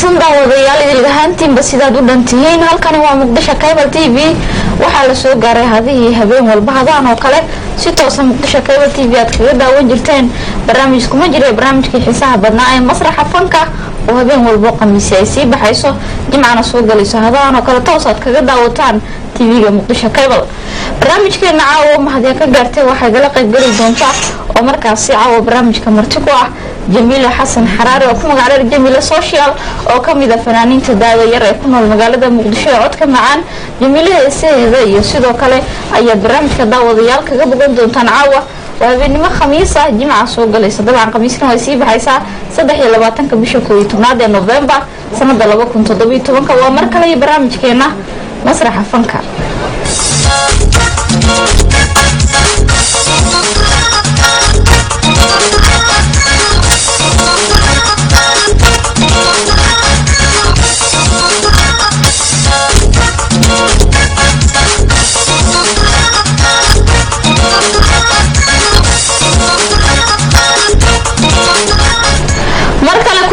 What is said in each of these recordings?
wanaagsan daawadayaal idil ahaantiinba sidaad u dhantihiin halkani waa muqdisho cable TV waxaa la soo gaaray hadii habeen walba hadaan oo kale si toos ah muqdisho cable TV aad kaga daawan jirteen barnaamij kuma jiro barnaamijkii xiisaha badnaa ee masraxa fanka oo habeen walba qamiis ay sii baxayso jimcana soo galayso hadaan oo kale toos aad kaga daawataan TV-ga muqdisho cable barnaamijkeena caawa mahad ka gaartay waxay gala qayb gali doontaa oo markaas si caawa barnaamijka marti ku ah جميلة حسن حراري وكم على جميلة سوشيال أو كم إذا فنانين تداوي يرى يكونوا المقالة مقدشة عدك معان جميلة السيدة يسيدوا كله أي برامج كداوي ضيال كقبل قدوم تنعوى وبين ما خميسة جمعة سوق ليس طبعا قميصنا ويسيب حيسا صدح يلا باتنك بشكوي تنادي نوفمبر سنة دلوا كنت ضبي تبنك ومركل أي برامج كينا مسرح فنكا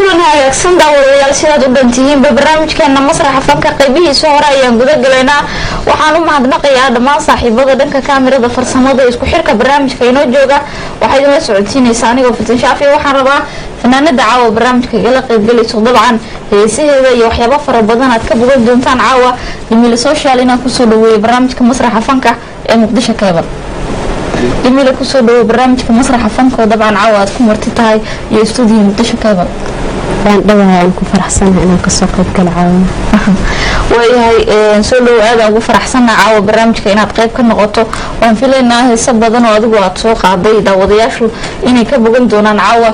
daawadayaal sidaad u dhantihiin barnaamijkeena masraxa fanka qaybihiisa hore ayaan guda galaynaa waxaan u mahadnaqayaa dhammaan saaxiibada dhanka kaamirada farsamada isku xirka barnaamijka inoo jooga waxay idinla socodsiinaysaa anigoo Fatin Shaafi waxaan rabaa fanaanada caawa barnaamijka igala qaybgalayso dabcan heesaheeda iyo waxyaabo fara badan aad ka bogan doontaan caawa Jamiila Social inaan kusoo dhaweeyo barnaamijka masraxa fanka ee muqdisho cable Jamiila kusoo dhaweeyo barnaamijka masraxa fanka dabcan caawa aad ku marti tahay iyo studio muqdisho cable waan dhawahay ku faraxsanahay inaan ka soo qayb galo caawa way soo dhawaad ugu faraxsanahay caawa barnaamijka inaad qayb ka noqoto waan filaynaa heeso badan oo adigu aad soo qaaday daawadayaashu inay ka bogan doonaan caawa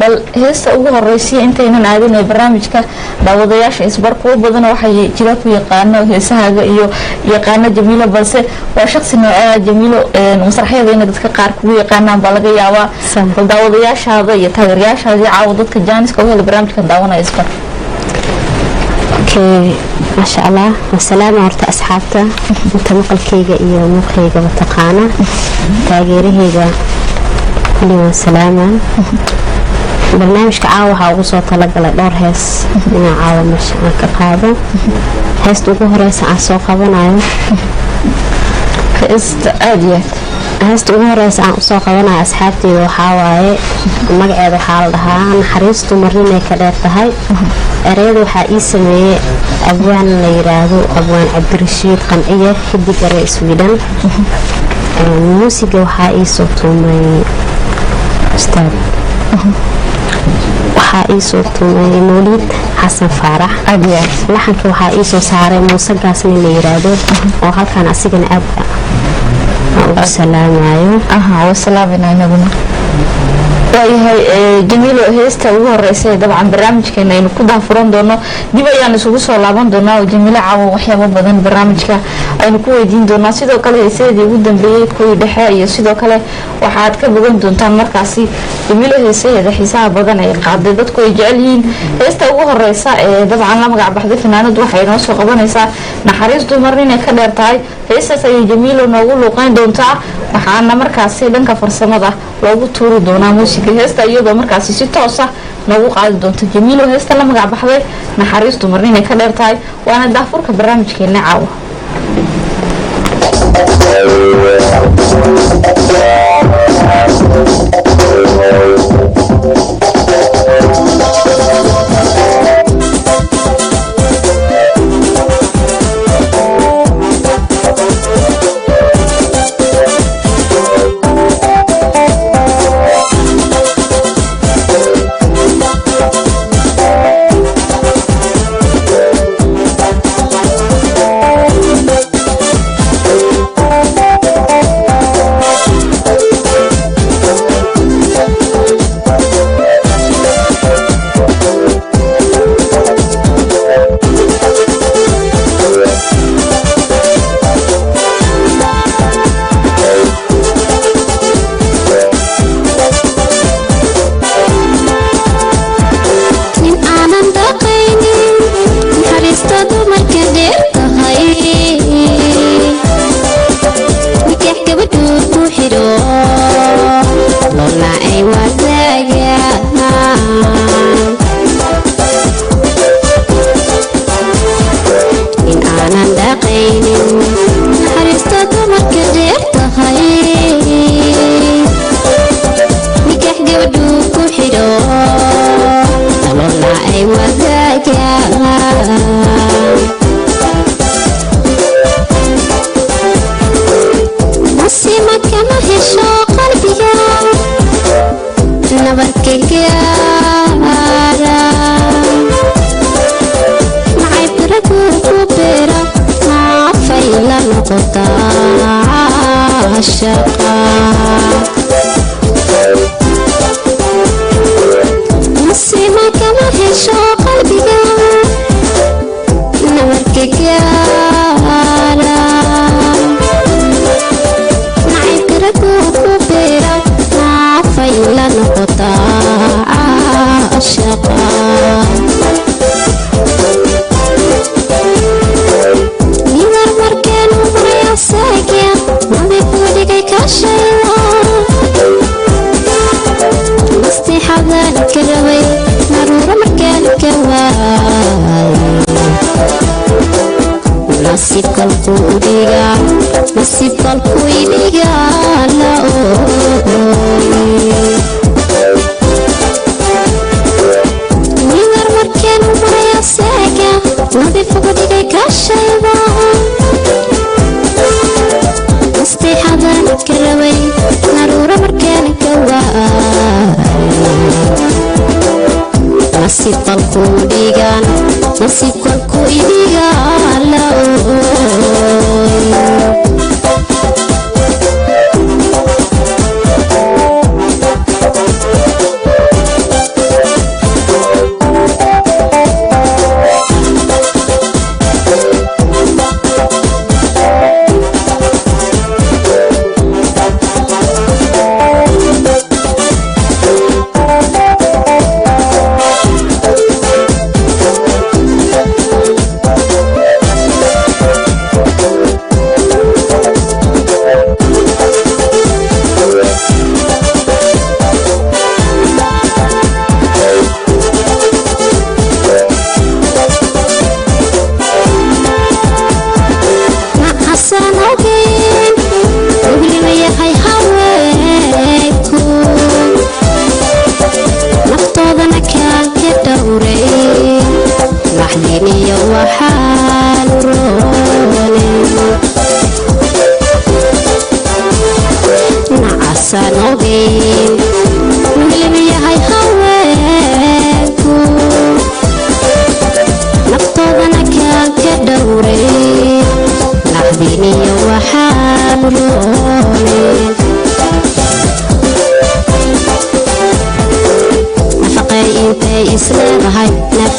bal heesta ugu horeysay intaynan aadin barnaamijka daawadayaasha isbar kuwa badan waxay jira ku yaqaano heesahaga iyo yaqaano Jamiila balse waa shakhsi nooca Jamiilo masraxyada in dadka qaar ku yaqaanaan baa laga yaabaa daawadayaashaada iyo taageerayaashaada caawa dadka jaaniska oo barnaamijka daawanaya isbar ما شاء الله والسلام على أصحابته أنت مقلكيجا إيو مقلكيجا بتقانا تاجرهيجا كل يوم سلامة برنامج كعاوة هاوصو طلق على دور هيس من عاوة مش كقابة هيس تقوه رئيس عصو قابنا هيست آديات هيس تقوه رئيس عصو قابنا أصحابتي وحاواي مقعد حالها نحريستو مريني كديرتهاي أريد وحقي سمي أبوان ليرادو أبوان عبد الرشيد قنعية حدي قرأ سويدن موسيقى وحقي صوتو مي أستاذ وحقي صوتو مي موليد حسن فارح لحنك وحقي صو ساري موسيقى سمي ليرادو وهل كان أسيقن أبقى والسلام عليكم والسلام عليكم waayahay Jamiilo heesta ugu horeysay dabcan barnaamijkeena aynu ku daafuran doono dib ayaan isugu soo laaban doonaa oo Jamiilo caawa waxyaabo badan barnaamijka aynu ku weydiin doonaa sidoo kale heesadii ugu dambeeyay kuwii dhexe iyo sidoo kale waxaad ka bogan doontaan markaasi Jamiilo heesadeeda xiisaha badan ay qaaday dadku ay jecel yihiin heesta ugu horeysa ee dabcan la magac baxday fanaanadu waxay noo soo qabanaysaa naxariis dumar inay ka dheer tahay heestaas ay Jamiilo noogu luuqeyn doontaa waxaana markaasi dhanka farsamada loogu tuuri doonaa muusiga heesta iyadoo markaasi si toos ah noogu qaadi doonto Jamiilo heesta la magac baxday naxariis dumar inay ka dheer tahay waana daafurka barnaamijkeena caawa نسيما كما هشو قلبك نبركك معي بركوك وبرا ما فيلا نقطع الشقاء نسيما كما هشو قلبك نبركك معي بركوك وبرا ما فيلا نقطع الشقاء نيوار مركان ومريا ساكيا نبي بوديكي كاشيلا مستي حضانك الروي مرورة مركانك الواي نصيب كالكوديغا نصيب كالكوديغا لا نيوار مركان ومريا ساكيا نبي بوديكي كاشيلا مستي حضانك الروي مرورة مركانك الواي نصيب كالكوديغا نصيب كالكوديغا لا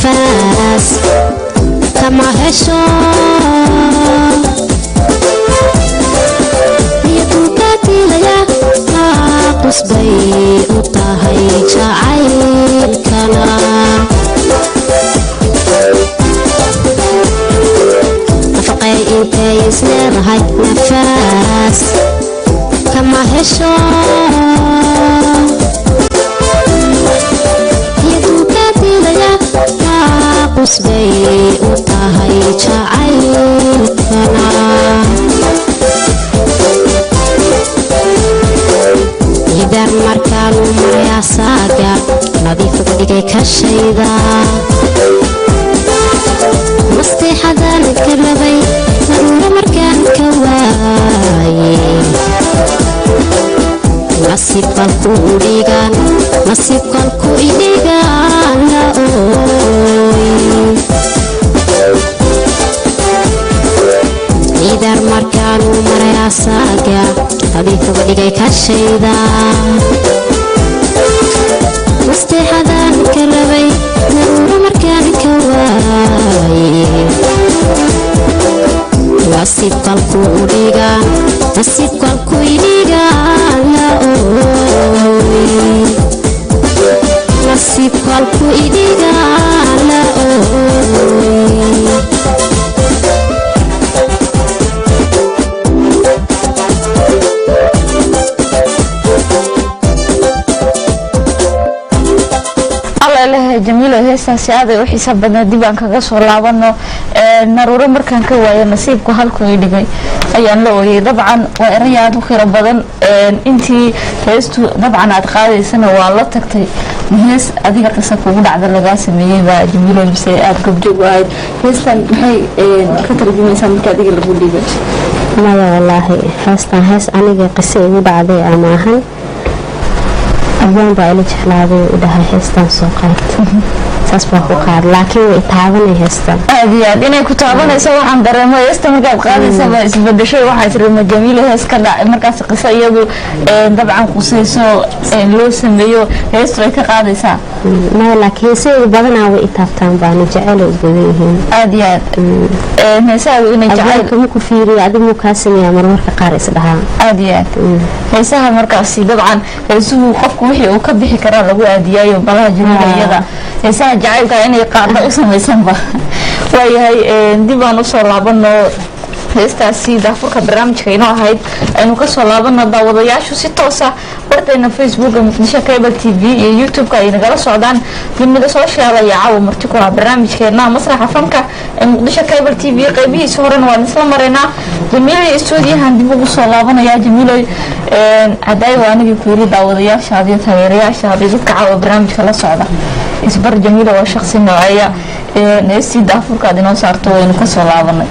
نفس كما هشو يدوكاتي ليا قصبي وطاهي جعيل كنا نفقي انتي يسنر هاي نفس كما هشو قصبي وطاهي جعيل كنا يدار مركان ومريا ساقا نظيف بديكي كالشيدا مستي حدان كربي ضرورة مركان كواي نصيب كالكوديغان نصيب كالكوديغان لا يدار مركان ومريا ساقا نظيف بديكي كالشيدا مستي حدان كربي ضرورة مركان كواي نصيب كالكوديغان نصيب كالكوديغان لا نصيب كالكوديغان لا جميل وهيسا heestaasi aad ay u xiisa badnaa dib aan kaga soo laabano naruuro markaan ka waayo nasiibku halku ii dhigay ayaan la ooyay dabcan waa eray aad u khiro badan intii heestu dabcan aad qaadaysana waa la tagtay hees adiga qisa kugu dhacda lagaa sameeyey baa jamiilo mise aad gobjoog u ahayd heestan maxay ka tarjumaysaa marka adiga lagu dhigay maya wallaahi heestan hees aniga qisa igu dhacday ama ahan abaan baa ila jeclaaday u dhahay heestan soo qaad saas baa ku qaad laakiin way taabanay heestan aad iyo aad inay ku taabanayso waxaan dareemo heesta markaad qaadaysa baa isbedeshay waxaa tirima jamiilo hees ka dhacay markaas qiso iyadu dabcan qusayso loo sameeyo heestu ay ka qaadaysaa maya laakiin heesaheedu badanaa way taabtaan baana jecel u badan yihiin aad iyo aad heesahaadu inay jacaylka muku fiiriya adigu muu kaa sameeyaa marmarka qaar isdhahaa aad iyo aad heesaha markaasi dabcan heesuhu qofku wixii uu ka bixi karaa lagu aadiyaayo balaha jamiiliyada heesaha jacaylka inay qaadda u samaysanba waayahay dib aan usoo laabano heestaasi daafurka barnaamijka inoo ahayd aynu kasoo laabano daawadayaashu si toosa bartayna facebooka muqdisho cable tv iyo youtube-ka ay nagala socdaan dunida social ayaa caawa marti ku ah barnaamijkeena masraxa fanka ee muqdisho cable tv qaybihiisa horena waan isla maraynaa jamiilay stuudiyahan dib ugu soo laabanaya jamiiloy hadaayo waa anigii ku yiri daawadayaashaada iyo taageerayaashaada iyo dadka caawa barnaamijka la socda isbar jamiilo waa shaqsi nooceeya heestii daafurkaad inoo saarto waynu kasoo laabanay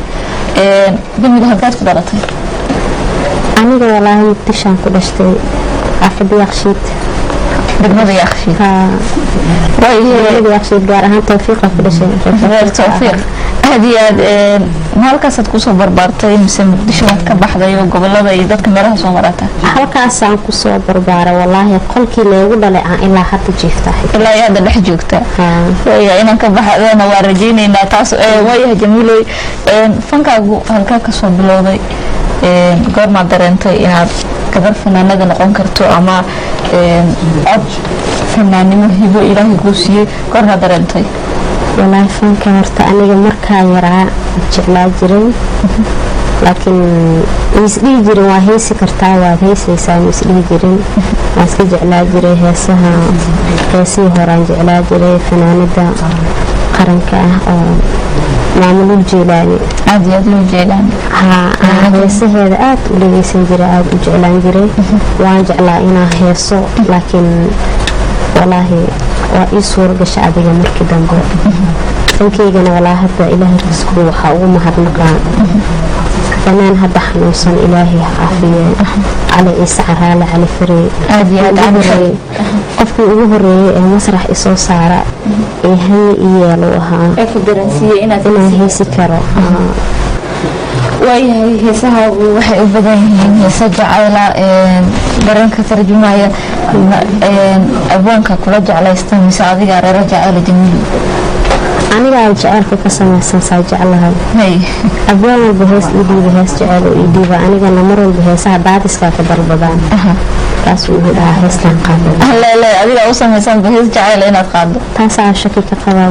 jamiilo halkaad ku dhalatay aniga walaahi muqdishaan ku dhashtay xaafada yaaqshiid degmada yaaqshiid yaaqshiid gaar ahaan tawfiiqa ku dhashay tawfiiq aad iyo aad halkaasaad kusoo barbaartay mise muqdisho waad ka baxday oo gobolada iyo dadka meelaha soo marata halkaasaan kusoo barbaaray walaahi qolkii leegu dhalay aan ilaa hadda jiifta ilaa iyo hadda dhex joogta waya inaan ka baxdana waa rajaynaynaa taas waayahay jamiiloy fankaagu halkaa kasoo bilowday goormaad dareentay inaad gabar fanaanada noqon karto ama cod fanaannimo hibo ilaahay kuu siiyey goormaad dareentay walaahi fanka horta aniga markaa yaraa jeclaa jiray laakiin isdhihi jirin waa heesi kartaa waad heesaysaa isdhihi jirin waa iska jeclaa jiray heesihii horaan jeclaa jiray fanaanada qaranka ah oo maamulul jeelaani aad iyo aad loo jeelaani heesaheeda aad u dhegeysan jiray aada u jeclaan jiray waan jeclaa inaa heeso laakiin walaahi waa ii suura gasha adiga markii dambe dankaygana walaa hadda ilaahay risku waxaa ugu mahadnaqaa fanaan hadda xanuunsan ilaahay caafiye cali ciise caraale cali farey qofkii ugu horeeyay ee masrax isoo saara ee hanye i yeelo ahaa inaan heesi karo waayahay heesahaagu waxay u badan yihiin heesa jacayla dareenka tarjumaya abwaanka kula jeclaysta mise adiga reero jacayla jamiilo anigaa jaceylka ka samaysan saa jeclahay abwaan walba hees ii dhiiba hees jeceyl oo ii dhiiba anigana mar walba heesaha daadiskaa ka dalbadaan taasuu igu dhahaa heestaan qaado adigaa u samaysanba hees jacayla inaad qaado taasaa shaki ka qabaa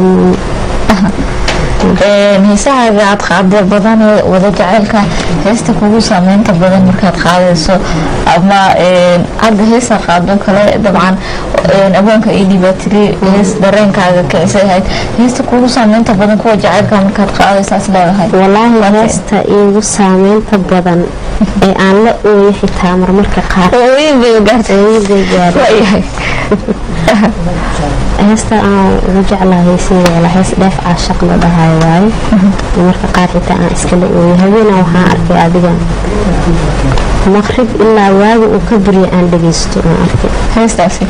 heesahaaga aad qaadee badan ee wada jaceylka heesta kugu saameynta badan markaad qaadayso ama hadda heesa qaado kale dabcan abwaanka ii dhiibaa tiri hees dareenkaaga kicisay ahayd heesta kugu saameynta badan kuwa jaceylka markaad qaadaysaas leedahay walaahi heesta iigu saameynta badan ee aan la ooyo xitaa marmarka qaar heesta aan ugu jeclaa heeseeda hees dheef caashaq la dhahayo waaye marka qaar xitaa aan iskala ooyo habeena waxaan arkay adiga maqrib ilaa waaga uu ka buriya aan dhagaysto aan arkay heestaasi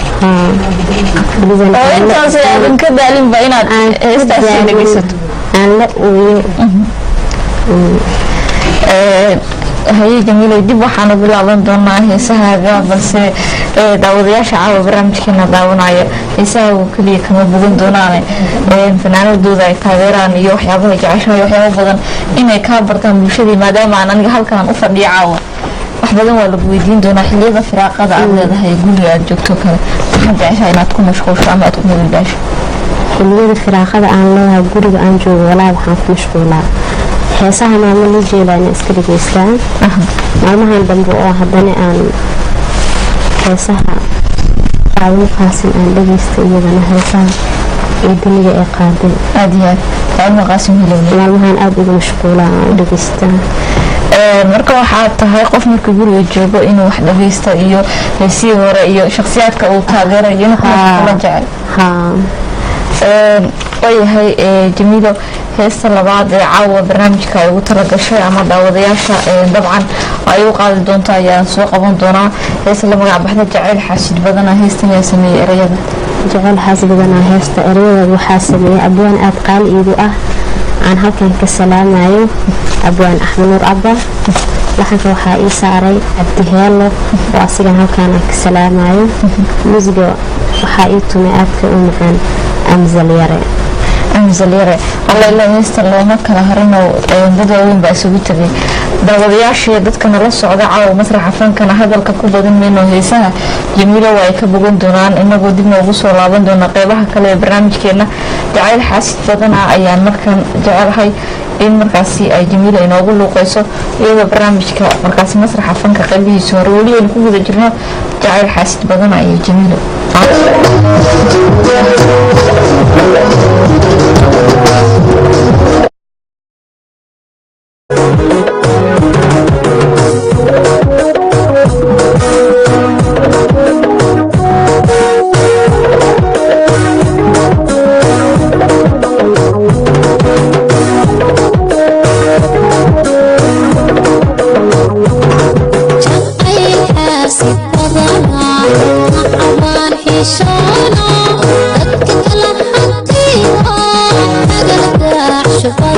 intaas aadan ka daalinba inaad heestaasi dhagaysato aan la ooyo haye jamiilay dib waxaan ugu laaban doonaa heesahaaga balse daawadayaasha caawa barnaamijkeena daawanaya heesahaagu keliya kama bogan doonaane fanaanadooda ay taageeraan iyo waxyaabaha jeceshahay waxyaaba badan inay kaa bartaan bulshadii maadaama aan aniga halkaan u fadhiyo caawa wax badan waa lagu weydiin doonaa xiliyada firaaqada aad leedahay guriga aad joogto kale waxaan jeceshahay inaad ku mashquulsho ama aad ku madaldaasho xiliyada firaaqada aan leedahay guriga aan joogo walaa waxaan ku mashquulaa heesaha maamulul jeelaani iska dhageystaan maalmahan dambe oo haddana aan heesaha qaadin qaasin aan dhageysta iyadana heesaha ee dunida ay qaaday aad iyo aad maalmo qaasim hilowle maalmahan aad ugu mashquula oo dhageystaa marka waxaa tahay qof marka guriga joogo inuu wax dhageysto iyo heesii hore iyo shakhsiyaadka uu taageero iyo kula jecel wayahay jamiilo heesta labaad ee caawa barnaamijka ay ugu talagashay ama daawadayaasha dabcan ay u qaadi doonto ayaan soo qaban doonaa heesta la magac baxda jacayl xaasid badana heestan yaa sameeyey erayada jacayl xaasid badana heesta erayada waxaa sameeyey abwaan aad qaali iigu ah aan halkan ka salaamayo abwaan axmed nuur abba laxanka waxaa ii saaray cabdiheelo oo asigan halkaan aan ka salaamayo muusiga waxaa ii tumay aadka u macaan amsal yare alla heesta looma kala harinoo dad waaweyn baa isugu tegay daawadayaashii dadka nala socda caawa masraxa fankana hadalka ku badan mayno heesaha jamiilo waa ay ka bogan doonaan inagoo dib noogu soo laaban doona qeybaha kale ee barnaamijkeena jacayl xaasid badana ayaan markaan jecelahay in markaasi ay jamiilo inoogu luuqeyso iyadoo barnaamijka markaasi masraxa fanka qeybihiisa hore weli aynu ku guda jirno jacayl xaasid badana iyo jamiilo شوف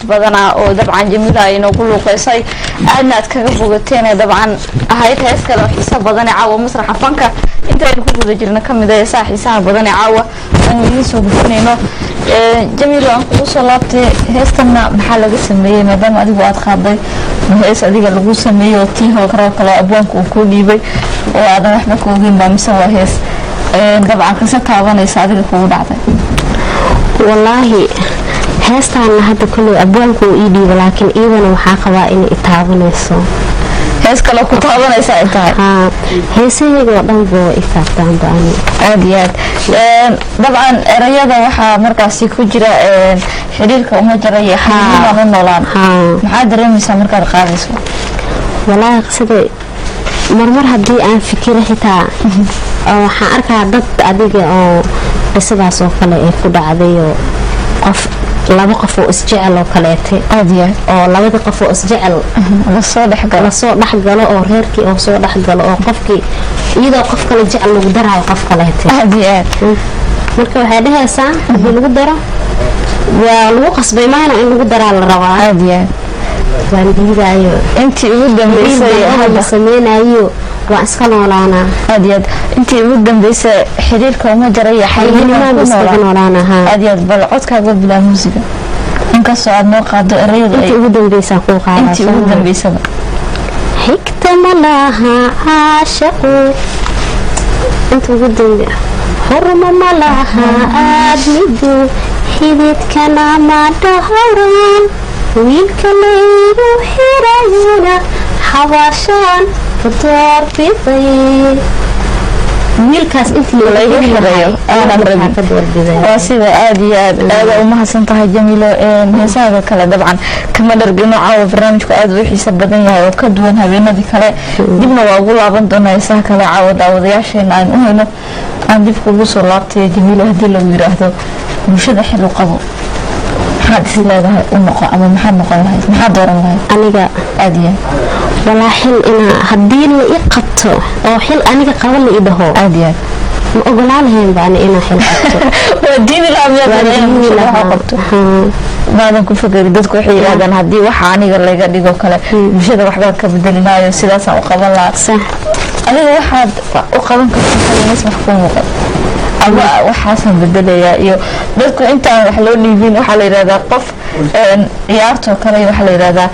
badana oo dabcan Jamiila ay noogu luuqeysay aadna aad kaga bogateen dabcan ahayd hees kale oo xiiso badan caawa masraxa fanka intaaynu ku guda jirna kamid ah xiisaha badan caawa aan idin soo gudbinayno Jamiila aan ku soo laabtay heestana maxaa laga sameeyay maadaama adigu aad qaaday hees adiga lagu sameeyo tii hore kale abwaanku ku dhiibay oo aad waxba ku ogin baa mise waa hees dabcan ka taabanaysa adiga kugu dhacday wallaahi heestaan hadda kulli abwaanku ii dhiiba laakiin iyadana waxaa qabaa inay taabanayso hees kale ku taabanaysa intaa heesayga dhan boo ifaaqtaan baani aad iyo aad dabcan erayada waxaa markaasi ku jira xiriirka uma jaraya xiriirka noolaan maxaa dareemaysaa markaad qaadayso wallaahi qisada marmar haddii aan fikiro xitaa waxaan arkaa dad adiga oo qisadaas oo kale ay ku dhacday oo qof laba qof oo isjecel oo kaleete oo labada qof oo isjecel la soo dhaxgalo oo reerkii oo soo dhaxgalo oo qofkii iyadoo qof kale jecel lagu darayo qof kaleete marka waxay dhahaysaa haddii lagu daro waa lagu qasbay maana in lagu daraa la rabaa waan diidaayo intii ugu dambeysay hadda sameynayo waa iska noolaana intii ugu dambeysay xiriirka uma jaraya xiriirka iska noolaana bal codkaaga bilaa muusiga inkastoo aad noo qaado erayada intii ugu dambeysay ku qaado intii ugu dambeysay xigta malaha caashaqu intii ugu dambeysay horma malaha aadmidu xididkana ma dhahran wiilka laygu xirayna xabaashaan ka doorbiday wiilkaas intii laygu xirayo waa sida aad iyo aad u mahadsan tahay Jamiilo heesaha kale dabcan kama dhargino caawa barnaamijku aad u xiiso badan yahay oo ka duwan habeenadii kale dibna waa ugu laaban doonaa heesaha kale caawa daawadayaasheena aan u hayno aan dib kugu soo laabtay Jamiilo hadii lagu yiraahdo bulshada xil u qabo maxaad isleedahay u noqo ama maxaad noqon lahayd maxaad dooran lahayd aniga aadiya walaa xil ina haddii la i qabto oo xil aniga qaban la i dhaho aadiya ma ogolaan lahayn baan ina xil qabto waa diini la qabto maadan ku fakari dadku waxay yiraahdaan haddii waxa aniga laga dhigo kale bulshada waxba ka bedelinayo sidaas aan u qaban lahaa sax adiga waxaad u qaban kartaa wax ku muuqda waxaasan bedelayaa iyo dadku intaan wax loo dhiibin waxaa la yiraahdaa qof ciyaarto kale waxaa la yiraahdaa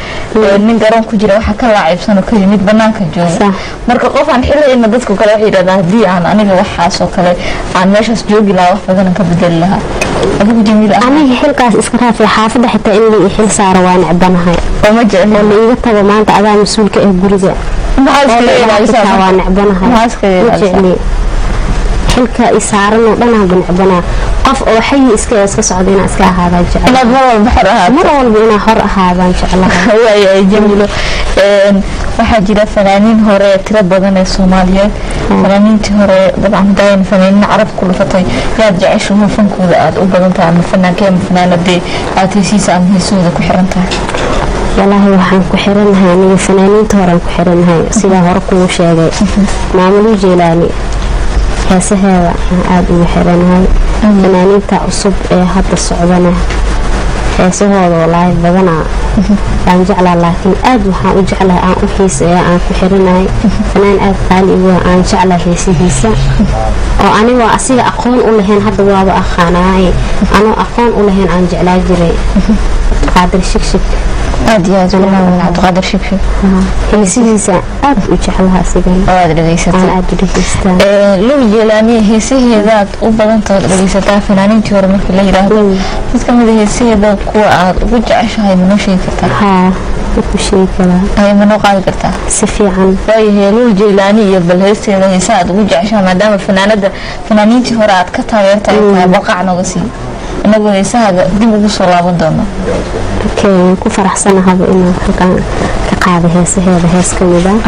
nin garoon ku jira waxa ka laacibsan oo ka yimid banaanka jooga marka qof aan xilayna dadku kale waxay yiraahdaan hadii aan aniga waxaas oo kale aan meeshaas joogi lahaa wax badan ka bedeli lahaa adigu Jamiila aniga xilkaas iska raafay xaafada xitaa in la xil saaro waan cabanahay oo ma jecel oo la iga tago maanta adaa mas'uulka ee guriga maxaa waan cabanahay maxaa xilka isaaran oo dhan aan banacbana qof oo xay iska socdayna iska ahaadaan jecel mar walba ina hor ahaadaan jecelahay way Jamiilo waxa jira fanaaniin hore tiro badan ee Soomaaliyeed fanaaniintii hore dabcan daayin fanaaniin carab ku lufatay yaad jeceshahay fankooda aad u badan tahay ama fanaanadii aad hesiisa ama heesooda ku xiran tahay والله waxaan ku xiranahay aniga fanaaniinta hore ku xiranahay sida hore ku sheegay maamul Jeelaani heesaheeda aad ugu xiranahay fanaaniinta cusub ee hadda socdana heesahooda walahi badana aan jeclaa laakiin aad waxaan u jeclahay aan u xiiseeyaa aan ku xiranahay fanaan aad qaali ah aan jeclahay heesihiisa oo aniga asiga aqoon u lahayn hadda waaba aqaanaay anoo aqoon u lahayn aan jeclaa jiray qaadir shikshik aad iyo aad u qaadir shikshik heesihiisa aad u jeclahay sidan aad dhageysataa loo Jeelaani heesiheeda u badan tahay dhageysataa fanaaniintii hore markii la yiraahdo mid kamid ah heesiheeda kuwa aad ugu jeceshahay ma sheegi kartaa ku sheegi karaa ay ma qaadi kartaa si fiican way loo Jeelaani iyo bal heesiheeda heesa aad ugu jeceshahay maadaama fanaaniintii hore aad ka taageertay baqac nooga sii inagu heesaha dib ugu soo laaban doono ku faraxsanahay inaan halkaan ka qaado heesaheeda hees kamid ah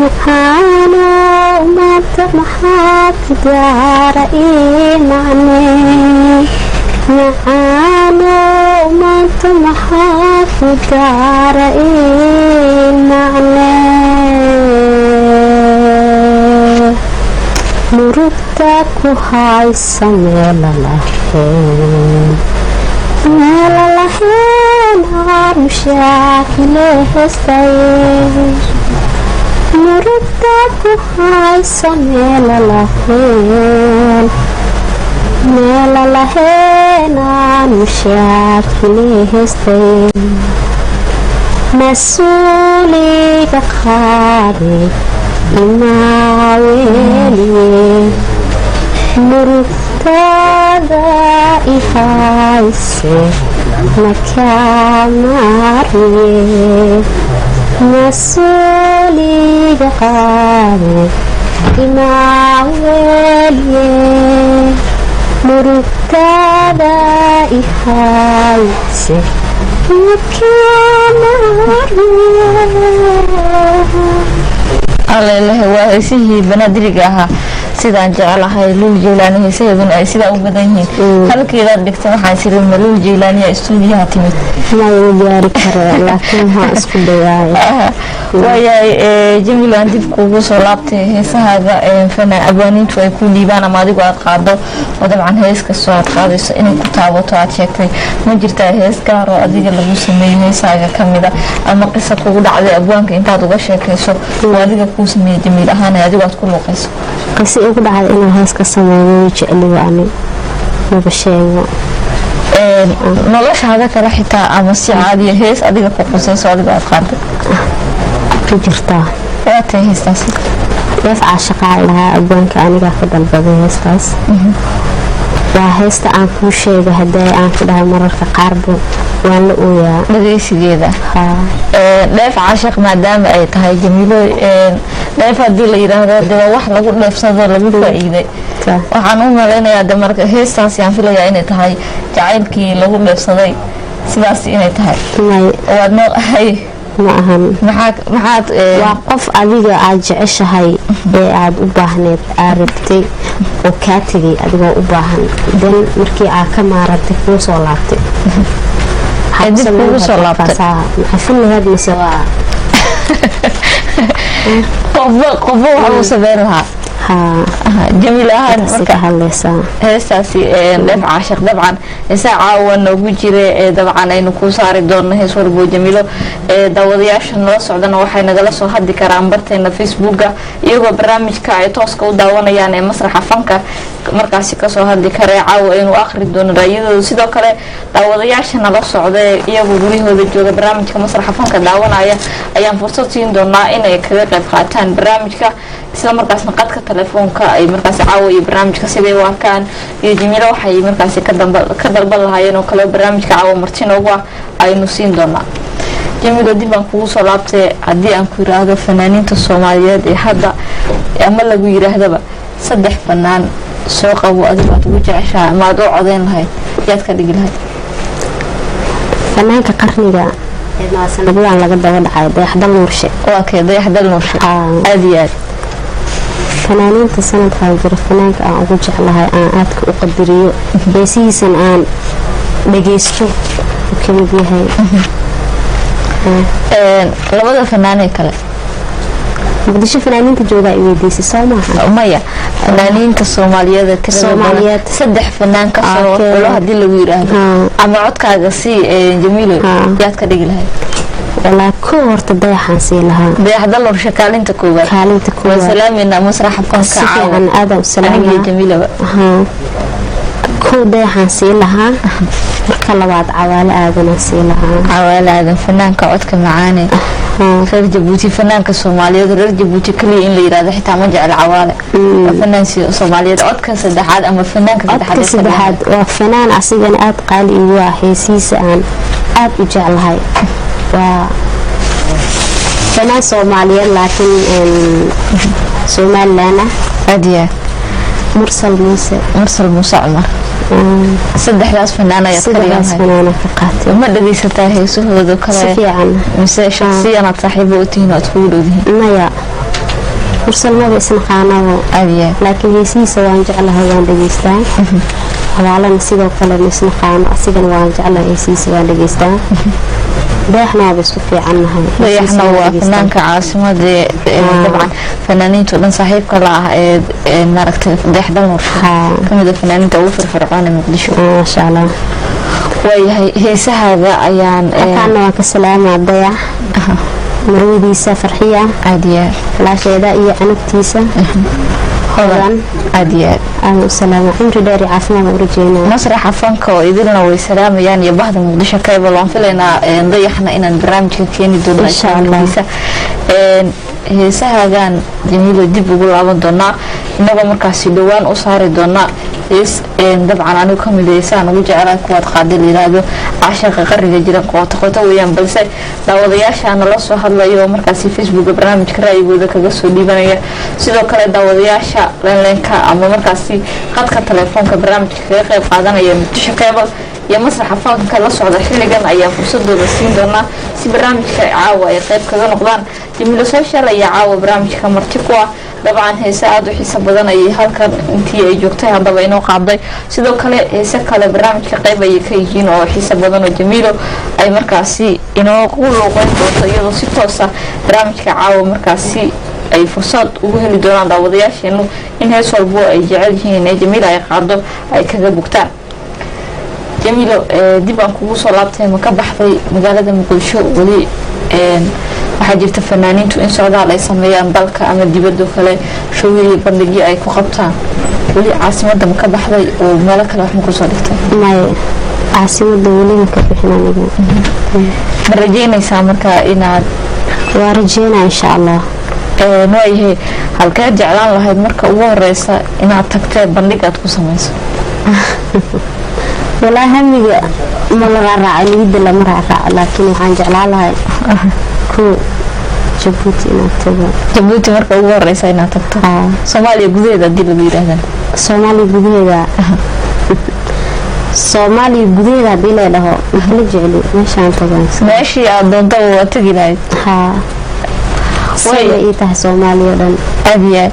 maxaano maanta maxaad daara iimaane maxaano maanta maxaad daara iimaane murugta ku haysa meel lahayn meela lahayn haar mushaakile heestaye murugta ku haysa meela lahayn aan mushaakile heestaye mas-uuliga qaade imaaweliye murugtada ihayse makamarye mas-uuliga qaade imaaweliye murugtada ihayse allelahe waa heesihii banaadiriga ahaa sidaan jecelahay luul jeylaani heesaheeduna ay sidaa u badan yihiin halkeedaad dhigta waxaan sirima luul jeylaaniya istuudiyaha timid ma gaari karo laakiin waxaan isku dayaaya waayahay jamiil aan dib kuugu soo laabtay heesahaaga abwaaniintu ay ku dhiibaan ama adigu aad qaado oo dabcan hees kastoo aad qaadayso inay ku taabato aad sheegtay ma jirtaa hees gaar oo adiga lagu sameeyo heesaaga kamida ama qisa kugu dhacday abwaanka intaad uga sheekayso oo adiga kuu sameeyey jamiil ahaan adigu aad ku luuqayso qisi igu dhacday inaan hees ka sameeyo jeceliyo ani maba sheego noloshaada kale xitaa ama si caadiya hees adiga ku qusayso adiga aad qaado ku jirtaa waa tahay heestaasi hees caashaqaa lahaa abwaanka anigaa ka dalbaday heestaas waa heesta aan kuu sheego haddii aan ku dhahay mararka qaarba waan la ooyaa dhageysigeeda dheef caashaq maadaama ay tahay jamiilo dheef haddii la yidhaahdo de waa wax lagu dheefsado lagu faa-iiday waxaan u malaynayaa de marka heestaasi aan filayaa inay tahay jacaylkii lagu dheefsaday sidaas inay tahay waad noo ahay ma ahan maxaad waa qof adiga aad jeceshahay ee aad u baahneed aad rabtay oo kaa tegay adigoo u baahan dan markii aad ka maarantay kuu soo laabtay xafinaheed mise waa qofba waxa uu sameyn lahaa jamiil ahaan marka heestaasi dheef caashaq dabcan heesaa caawa noogu jira dabcan aynu ku saari doonno hees walbo jamiilo daawadayaasha nala socdana waxay nagala soo hadli karaan barteena facebooka iyagoo barnaamijka ay tooska u daawanayaan ee masraxa fanka markaasi kasoo hadli kara caawa aynu akhri doono raayadooda sidoo kale daawadayaasha nala socda iyagoo guryahooda jooga barnaamijka masraxa fanka daawanaya ayaan fursad siin doonaa inay kaga qayb qaataan barnaamijka isla markaasna qadka telefoonka ay markaasi caawa iyo barnaamijka siday u arkaan iyo jamiilo waxay markaasi ka dalban lahaayeen oo kale barnaamijka caawa marti noogu ah aynu siin doonaa jamiilo dib aan kugu soo laabtay haddii aan ku yiraahdo fanaaniinta soomaaliyeed ee hadda ama lagu yiraahdaba 3 fanaan soo qabo adiga aad ugu jeceshahay ama aad u codeyn lahayd yaad ka dhigi lahayd fanaanka qarniga sanadaan laga daba dhacay dayaxdal nuurshe waa kee dayaxdal nuurshe aad iyo aad fanaaniinta sanadkaa jira fanaanka aan ugu jeclahay aan aadka u qadariyo heesihiisan aan dhageysto u ka mid yahay labada fanaanee kale muqdisho fanaaniinta joogaa i weydiisay soo maaha maya fanaaniinta soomaaliyeed 3 fanaan ka soo xulo haddii lagu yiraahdo ama codkaaga si jamiilo yaad ka dhigi lahayd walaa koo horta dayaxaan sii lahaa dayaxdal nuurshe kaalinta koowaad salaamina masraxa fanka caawan aadam salaamiya jamiilo koo dayaxaan sii lahaa marka labaad cawaale aadanaan sii lahaa cawaale aadan fanaanka codka macaane reer jabuuti fanaanka soomaaliyeed reer jabuuti kaliya in la yiraahdo xitaa ma jecel cawaale fanaan soomaaliyeed codka saddexaad ama fanaanka saddexaad waa fanaan asigana aad qaali igu ah heesiisa aan aad u jeclahay waa fanaan soomaaliyeed laakiin somaliland adiya mursal muuse cumar saddexdaas fanaan ayaad ka dhigan ma dhageysataa heesahooda kale si fiican mise shakhsiyan aad saaxiibo u tihiin aad kugu dhowdihiin maya mursal maba isnaqaanabo laakiin heesihiisa waan jeclahay waan dhageystaa hawaalana sidoo kale ma isnaqaano asigana waan jeclahay heesihiisa waan dhageystaa dayaxna waaba isku fiicannahay dayaxna waa fanaanka caasimada dabcan fanaaniinta dhan saaxiibka la ah ee maaragtay dayaxdal nuurshe kamida fanaaniinta ugu firfircoon ee muqdisho maasha allah waayahay heesahaaga ayaan halkaana waan ka salaamaa dayax marwadiisa farxiya caadiya laasheeda iyo canugtiisa hodan caadiya aan salaamo cimri dheer iyo caafimaad u rajeynaa masraxa fanka oo idilna way salaamayaan iyo bahda muqdisho cable waan filaynaa dayaxna inaan barnaamijka keeni doono insha Allah heesahaagan jamiilo dib ugu laaban doonaa inagoo markaasi dhowaan u saari doonaa hees dabcan anigu ka mid heesaan ugu jecelahay kuwaad qaada layiraahdo caashaqa qarriga jira qoto weeyaan balse daawadayaashaana la soo hadlayo oo markaasi facebooka barnaamijka raayigooda kaga soo dhiibanaya sidoo kale daawadayaasha leenleenka ama markaasi qadka telefoonka barnaamijka kaga qayb qaadanaya muqdisho cable iyo masraxa fanka la socda xilligan ayaa fursadooda siin doonaa si barnaamijka caawa ay qayb kaga noqdaan jamiilo social ayaa caawa barnaamijka marti ku ah dabcan heese aada u xiiso badan ayay halkan intii ay joogtay haddaba inoo qaaday sidoo kale heese kale barnaamijka qayb ayay ka yihiin oo xiiso badan oo jamiilo ay markaasi inoogu luuqeyn doonto iyadoo si toosa barnaamijka caawa markaasi ay fursad ugu heli doonaan daawadayaasheenu in hees walbo ay jecel yihiin ee jamiilo ay qaado ay kaga bogtaan jamiilo dib aan kugu soo laabtay ma ka baxday magaalada muqdisho weli waxaa jirta fanaaniintu in socdaal ay sameeyaan dalka ama dibadoo kale showgeeyo bandhigyo ay ku qabtaan weli caasimada ma ka baxday oo meelo kale wax ma kusoo dhigtay may caasimada weli ma ka bixin aniga ma rajeynaysaa markaa inaad waa rajeynaa insha Allah waayahay halkeed jeclaan lahayd marka ugu horeysa inaad tagtee bandhig aad ku samayso walaa hamiga ma laga raaca niyada lama raaca laakiin waxaan jeclaan lahay ku Jabuuti inaad tago Jabuuti marka ugu horeysa inaad tagto Soomaaliya gudaheeda hadii lagu yiraahdo Soomaaliya gudaheeda Soomaaliya gudaheeda hadii la dhaho maxaa jeceli meeshaan tagaan meeshii aad doonto waa tagi lahayd way ay tahay Soomaaliya dhan aadiya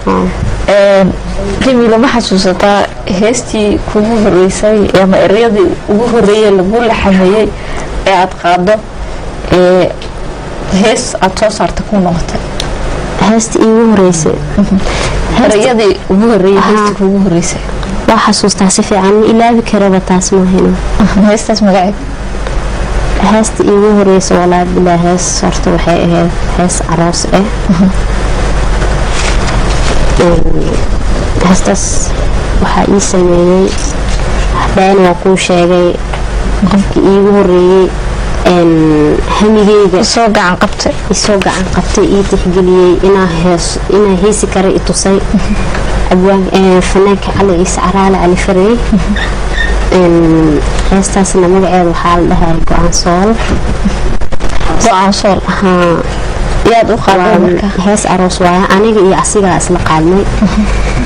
jamiilo ma xasuusataa heestii kugu horeysay ama ereyadii ugu horeeyay lagu laxameeyay ee aad qaado hees aad soo saarta ku noqotay heestii ugu horeysay ereyadii ugu horeeyay heestii kugu horeysay waa xasuustaa si fiican ilaabi karaba taas ma hayno heestaas magaceed heestii ugu horeysay walaa bilaa hees horta waxay ahayd hees aroos heestaas waxaa ii sameeyey hadaan waa kuu sheegay qofkii iigu horeeyey hamigeyga soo gacan qabtay ii tixgeliyey inaa heesi kara i tusay fanaanka cali ciise caraale cali farey heestaasna magaceeda waxaa la dhahay go-aan sool yaad u qaaday hees aroos waaya aniga iyo asigaa isla qaadnay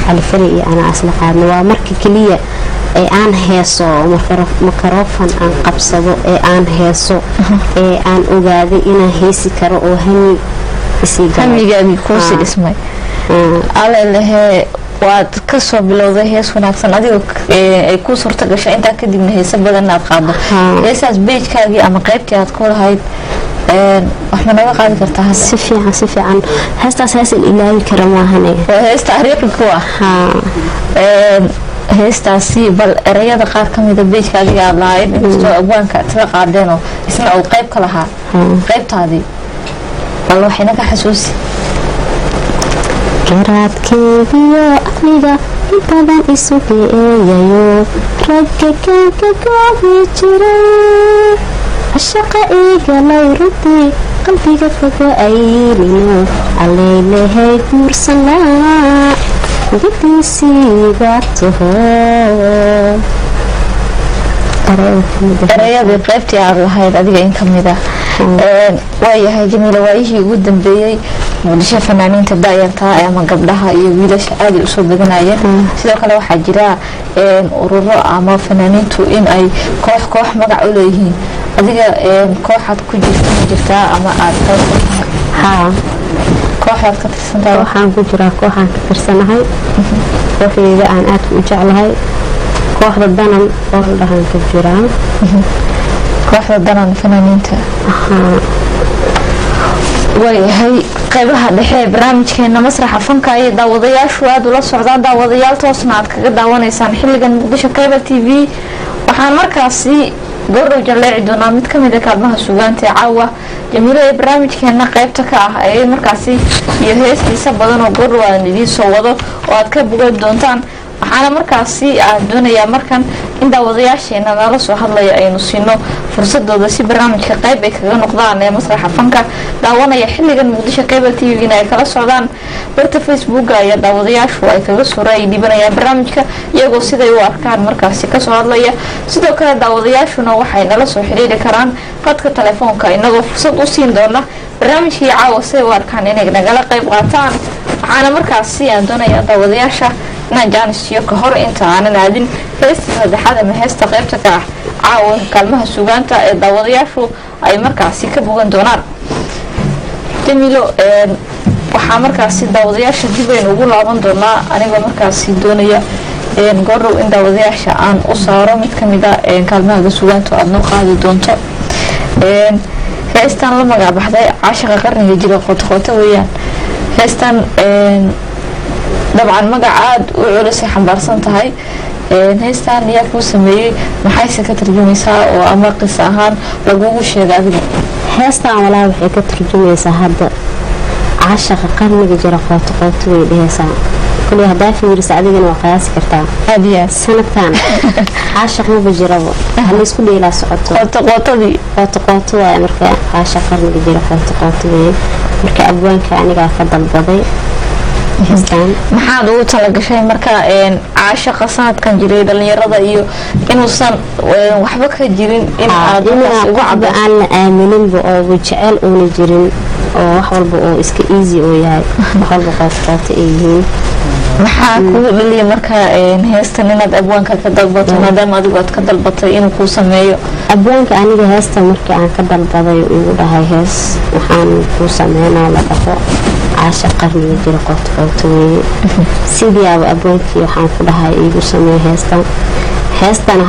cali farey iyo anaa isla qaadnay waa marka keliya ee aan heeso makaroofan aan qabsado ee aan heeso ee aan ogaaday inaan heesi karo oo hamigaagii kuusii dhismay alelehee waad ka soo bilowday hees wanaagsan adigoo ay kuu suurta gashay intaa kadibna heese badan aad qaado heesaas beejkaagii ama qaybtii aad ku lahayd wax ma naga qaadi kartaa si fiican heestaas hees ilaawi kara maahan hees taariikhi ku ah heestaasi bal ereyada qaar ka mida beejka adiga aad lahayd inkastoo abwaanka tida qaadeenoo isna uu qayb ka lahaa qaybtaadii bal waxayna ka xasuusi garaadkeediyo aqliga intadan isu geeyayo ragga kaga goobi jiray ashaqa igalay runtii qalbiga fogo ayrino aleylehay guursan laa gadiisiiba taho ereyadii qaybtii aad lahayd adiga in ka mid ah waayahay jamiilo waayihii ugu dambeeyey muqdisho fanaaniinta daayarta ama gabdhaha iyo wiilasha aaday usoo badanayeen sidoo kale waxaa jira ururo ama fanaaniintu in ay koox magac u leeyihiin adiga kooxaad ku jirtaa ama aad qayb ku tahay kooxaad ka tirsantahay waxaan ku jiraa kooxaan ka tirsanahay kooxdayda aan aad u jeclahay kooxda danan oo la dhahan ka jiraan kooxda danan fanaaniinta waayahay qaybaha dhexe ee barnaamijkeena masraxa fanka ayay daawadayaashu aada ula socdaan daawadayaal toosna aad kaga daawanaysaan xilligan muqdisho cable TV waxaan markaasi goordhow jaleeci doonaa mid kamid a kaalmaha sugaanta ee caawa jamiilo ee barnaamijkeena qaybta ka ah ayay markaasi iyo heestiisa badan oo goordhow aan idiin soo wado oo aad ka bogan doontaan. waxaana markaasi aan doonayaa markan in daawadayaasheena nala soo hadlaya aynu siino fursadooda si barnaamijka qayb ay kaga noqdaan ee masraxa fanka daawanaya xilligan muqdisho cable tv-na ay kala socdaan barta facebooka ayaa daawadayaashu ay kaga soo raay dhibanayaan barnaamijka iyagoo siday u arkaan markaasi kasoo hadlaya. sidoo kale daawadayaashuna waxay nala soo xiriiri karaan qadka telefoonka inagoo fursad u siin doona barnaamijkii caawa siday u arkaan inay nagala qayb qaataan. waxaana markaasi aan doonayaa daawadayaasha inaan jaanisiyo ka hor inta aanan aadin heesta saddexaad ama heesta qaybta ka ah caawa kaalmaha sugaanta ee daawadayaashu ay markaasi ka bogan doonaan. jamiilo waxaa markaasi daawadayaasha dib aynu ugu laaban doonaa anigoo markaasi doonaya goordhow in daawadayaasha aan u saaro mid kamid a kaalmahaga sugaanta aada noo qaadi doonto. heestan la magacbaxday caashaqa qarniga jira qootaqoota weeyaan. heestan dabcan magac aada u culusay xambaarsan tahay. heestan ayaa kuu sameeyey maxayse ka tarjumaysaa oo ama qis ahaan lagugu sheega adiga? heestan walaa waxay ka tarjumaysaa hadda caashaqa qarniga jira qootaqoota way dheheysaa. kulli hadaa fiirisa adigana waa qiyaasi kartaa aadiyaa sanadkan caashaq maba jirabo halaysku dheelaa socoto qootaqootadii qootaqooto waay marka caashaq qarniga jira qootaqoota wey. marka abwaanka anigaa ka dalbaday. maxaad ugu talagashay marka caashaqa sanadkan jiray dhalinyarada iyo inuusan waxba ka jirin in aad waxba aan la aamininba oo jecel uuna jirin oo wax walba oo iska easy oo yahay wax walba qootaqoota ay yihiin. maxaa kugu dhaliya marka heestan inaad abwaanka ka dalbato maadaama adigu aad ka dalbatay inuu kuu sameeyo? abwaanka aniga heesta markii aan ka dalbaday igu dhahay hees waxaan kuu sameynaa la dhaqo caashaq qarniga jira qootaqoota weye. sidiiaba abwaankii waxaan ku dhahay iigu sameeyo heestana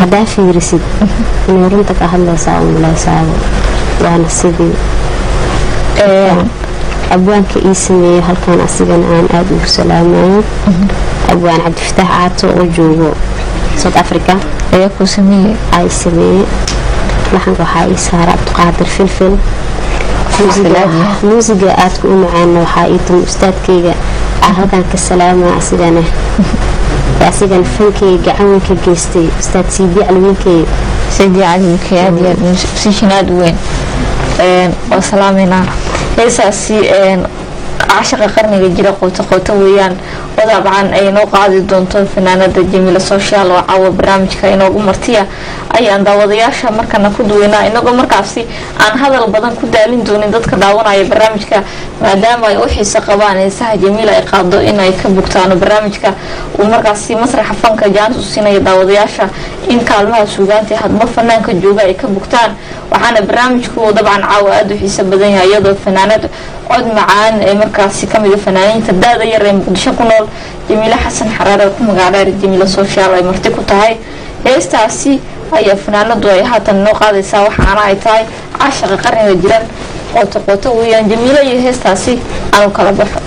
haddaa fiirisid inay runta ka hadlaysaa umuleysaaba waana sidii abwaanka ii sameeyo halkan asigana aan aada ugu salaamayo. abwaan cabdifataax caato oo joogo south africa ayaa kuu sameeyey ay sameeye. laxanka waxaa ii saara cabdiqaadir filfil. muusiga aadka u macaana waxaa ii tumi ustaadkeyga halkan ka salaama asigana fankeyga gacan weyn ka geystay ustaad siidi calwiinkey musishin aada u weyn waa salaameynaa. heesaasi caashaqa qarniga jira qootaqoota weeyaan oo dabcan ay noo qaadi doonto fanaanada jamiila social oo caawa barnaamijka inoogu martiya ayaan daawadayaasha markana ku duweynaa inagoo markaasi aan hadal badan ku daalin doonin dadka daawanaya barnaamijka maadaama ay u xiiso qabaan heesaha jamiila ay qaado inay ka bugtaano barnaamijka uu markaasi masraxa fanka jaanis u siinaya daawadayaasha in kaalmaha sugaanta hadma fanaanka jooga ay ka bugtaan. waxaana barnaamijku dabcan caawa aada u xiiso badan yahay iyadoo fanaanad cod macaan ee markaasi kamida fanaaniinta daada yar ee muqdisho ku nool jamiilo xasan xaraare ku magacdheer jamiilo social ay marti ku tahay. heestaasi ayaa fanaanadu ay haatan noo qaadaysaa waxaana ay tahay caashaqa qarniga jiran qootaqoota weeyaan. jamiilo iyo heestaasi aanu kala baxo.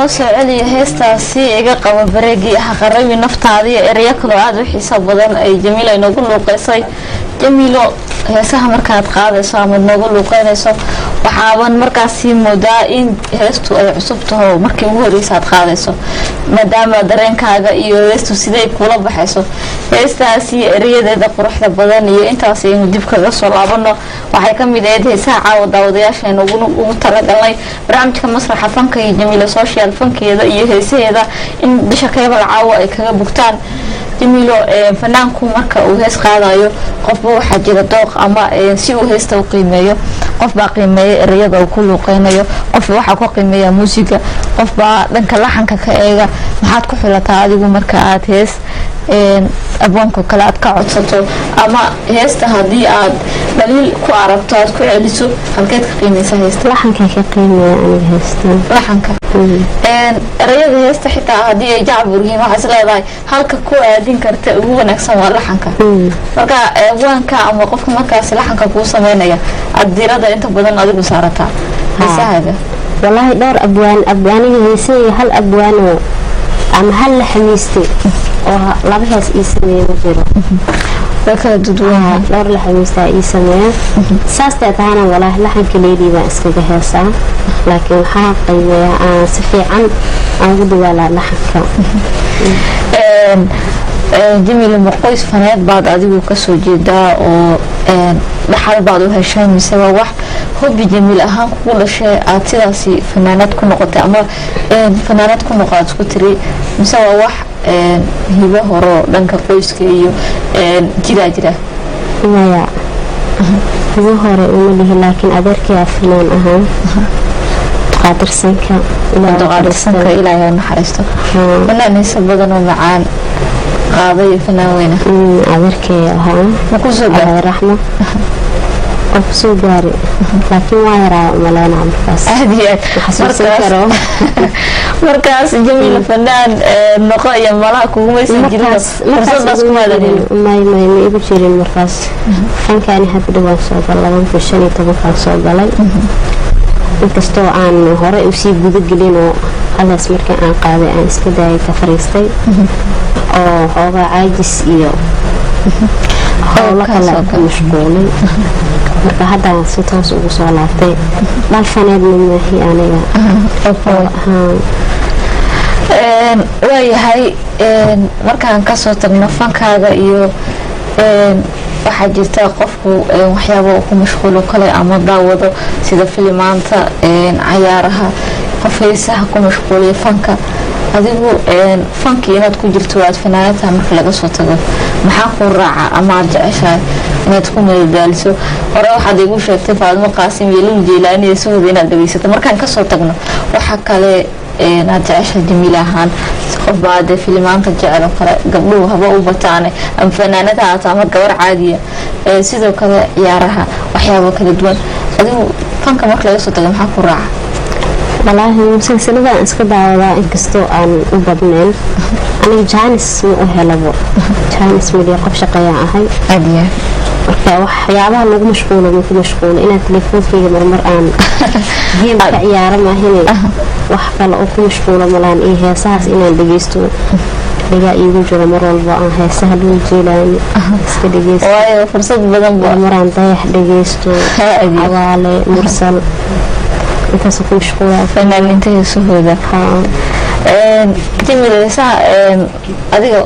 noo soo celiyo heestaasi iga qaba bareegii haqarabi naftaadii ereyo kaloo aada u xiiso badan ay Jamiila inoogu luuqeysay. Jamiilo, heesaha markaad qaadayso ama noogu luuqeynayso waxaaban markaasi moodaa in heestu ay cusub taho markii ugu horeysa aad qaadayso, maadaama dareenkaaga iyo heestu siday kula baxayso. heestaasi erayadeeda quruxda badan iyo intaas aynu dib kaga soo laabano. waxay ka mid ahayd heesaha caawa daawadayaasheena ugu talagalnay barnaamijka masraxa fanka iyo Jamiila social fankeeda iyo heesaheeda in bisha Keebal caawa ay kaga bugtaan. Jamiilo, fanaanku marka uu hees qaadayo qofba waxaa jira dooq ama si uu heesta u qiimeeyo. qofbaa qiimeeya erayada uu ku luuqeynayo, qof waxaa ku qiimeeya muusiga, qofbaa dhanka laxanka ka eega. maxaad ku xulataa adigu marka aad hees abwaanka kale aad ka codsato ama heesta haddii aad dhaliil ku aragto aad ku celiso, halkeed ka qiimeysa heesta? laxanka ka qiimeeya aniga heesta. laxanka erayada heesta xitaa haddii ay jacbur yihiin waxaa is leedahay halka ku aadin karta ugu wanaagsan waa laxanka. marka abwaanka ama qofka markaas laxanka kuu sameynaya aad dirada inta badan adigu saarataa heesahaaga? wallaahi dhowr abwaaniga heesahayga hal abwaanoo ama hal la xamiistay oo laba hees ii sameeya ma jiro. way kala duwan dhowr la xamiistaa ii sameeya. saastay tahana wallaahi laxanka leedii baan iskaga heesaa, laakiin waxaa qiimeeyaa aan si fiican aan ugu dawaalaa laxanka. Jamiila, qoys faneed baad adigu kasoo jeedaa oo dhaxal baad u heshay mise waa wax hobbi Jamiil ahaan kugu dhashay aad sidaasi fanaanad ku noqotay ama fanaanad ku noqoad isku tiri, mise waa wax hibo horo dhanka qoyska iyo jira? maya, hibo hore uma lihi, laakiin adeerkaya fanaan ahaan qaadirsanka ilaahay naxariisto. fanaan heesa badan oo macaan qaaday fanaan weyna adeerkaya ahaa ma ku soo gaaray raxmo oo ku soo gaaray, laakiin waa yaraa umaleena markaas markaas Jamiila fanaan noqo iyo malaha kugumaysan jirin fursadaas kuma aadin? ma igu jirin markaas. fankaani hadda waan soo galay 2015 soo galay, inkastoo aan hore usii gudagelin oo halaas markii aan qaaday aan iska daayay ka fariistay oo xoogaa caajis iyo howlo kale ka mashquulay. marka hadda si toos ugu soo laabtay dhalfaneed maahi aniga. waayahay, markaan kasoo tagno fankaaga iyo waxaa jirta qofku waxyaabo ku mashquulo kale ama daawado sida filimaanta, cayaaraha, qof heesaha ku mashquuliya fanka. adigu fankii inaad ku jirto aad fanaanadta marka laga soo tago maxaa ku raaca ama aad jeceshahay inaad ku meelgaaliso? hore waxaad igu sheegtay Faadimo Qaasim iyo Luul Jeylaani ee soo inaad dhageysato. markaan kasoo tagno waxa kale aad jeceshahay Jamiila ahaan? qof baad filimaanta jecel kale gabdhuhu haba u bataane ama fanaanada ama gabar caadiya, sidoo kale ciyaaraha waxyaabo kala duwan. adigu fanka marka laga soo tago maxaa ku raaca? wallaahi musalsalada iska daawadaa inkastoo aan u badnayn. aniga jaanis ma u helabo, jaanis midiya qof shaqeeyaan ahay. marka waxyaabaha lagu mashquulo ma ku mashquulo inaad telefoonkeyga marmar aan geem ka ciyaaro maahin wax kale oo ku mashquulo malaan iyo heesahaas inaan dhageysto dhigaa iigu jiro mar walba aan heesaha Luul Jeylaani iska dhageysto. waayo fursad badan baa maraan dayax dhageysto, Awaale, Mursal, intaas ku mashquulaa fanaaniinta heesahooda. Jamiila, adiga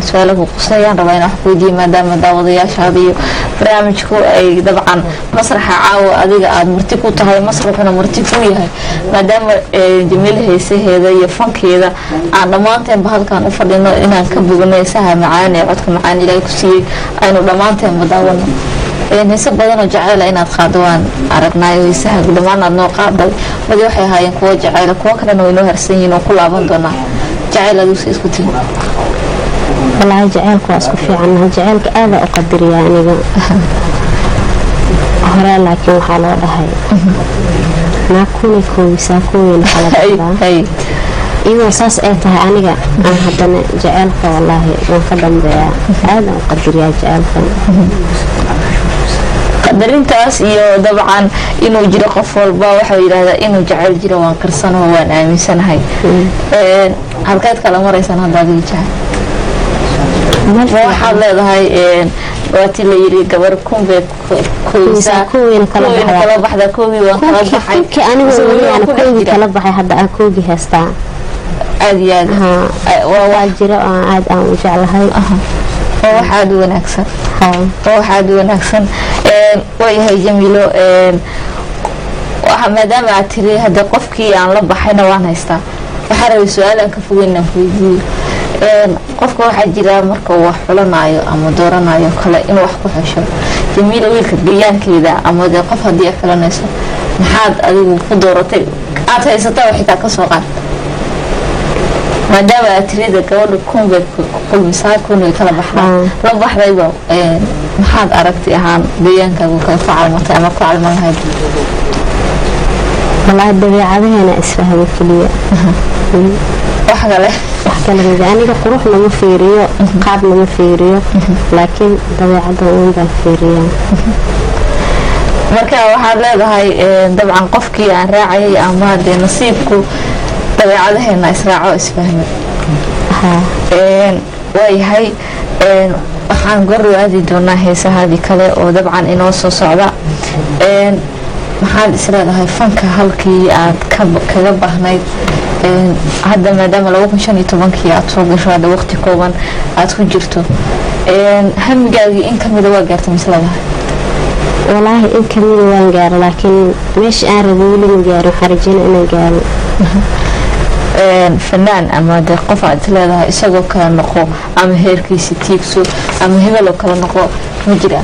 su'aalaha qusayaan rabaa inaan wax weydiiyo maadaama daawadayaashaada iyo barnaamijku ay dabcan masraxa caawa adiga aad marti ku tahay, masraxuna marti ku yahay, maadaama Jamiila heesaheeda iyo fankeeda aan dhammaanteenba halkaan u fadhino inaan ka bogno heesaha macaan ee codka macaan Ilaahay ku siiyey aynu dhammaanteenba daawano. heesa badan oo jacayla inaad qaado waan aragnaayo, heesaha dhammaan aad noo qaaday badi waxay ahaayeen kuwo jacayla, kuwo kalena way noo harsan yihiin oo ku laaban doonaa. jacayl aduusa isku timi? wallaahi jacaylku waa isku fiicannahay, jacaylka aada u qadariya aniga hore, laakiin waxaa loo dhahay naakuna koowisaa kuwiina kala badaa. iyadoo saas ay tahay aniga aan haddana jacaylka wallaahi waan ka dambeeyaa, aada u qadariyaa jacaylka. qadarintaas iyo dabcan inuu jiro qof walba waxaa yidhaahdaa inuu jecel jiro waan qarsanaho waan aaminsanahay. halkeed kala maraysan hadda adiga jecel waxaad leedahay waati la yiri gabar kunbeed kuwiina kala baxda koogii waan kala baxay koogii kala baxay hadda aan koogii haystaa aad iyo aad waa jiro aad aan u jeclahay waxaad wanaagsan waxaad wanaagsan waayahay Jamiilo maadaama aad tiri hadda qofkii aan la baxayna waan haystaa waxaa rabay su-aalaan ka fogeyn aan weydiiyo qofka waxaa jira marka uu wax xulanayo ama dooranayo kale inuu wax ku xesho Jamiilo wiilka deegaankeeda ama dee qof haddii ay xulanayso maxaad adigu ku dooratay aad haysataa xitaa ka soo qaad maadaama aad tirida gabadha kunbeed kulmisaa kunay kala baxdaa la baxdayba maxaad aragti ahaan deegaankaagu kala ku calmatay ama ku calman lahayd والله dabeecadaheena isfahmay kaliya wax kale aniga qurux lama fiiriyo qaab lama fiiriyo laakiin dabeecada uun baan fiiriyaa marka waxaad leedahay dabcan qofkii aan raacayay ama dee nasiibku dabeecadaheena israaco isfahmay waayahay waxaan goor aadi doonaa heesahaadii kale oo dabcan inoo soo socda maxaad isleedahay fanka halkii aad kaga bahnayd hadda maadaama 2015 aad soo gasho hadda waqti kooban aad ku jirto hamigaagii in kamida waa gaartay misladahay walaahi in kamida waan gaaro laakiin meesha aan rabay weli ma gaaro waxaan rajeynaa inaan gaaro fanaan ama dee qof aad isleedahay isagoo kala noqo ama heerkiisa tiigso ama hebel oo kala noqo ma jiraa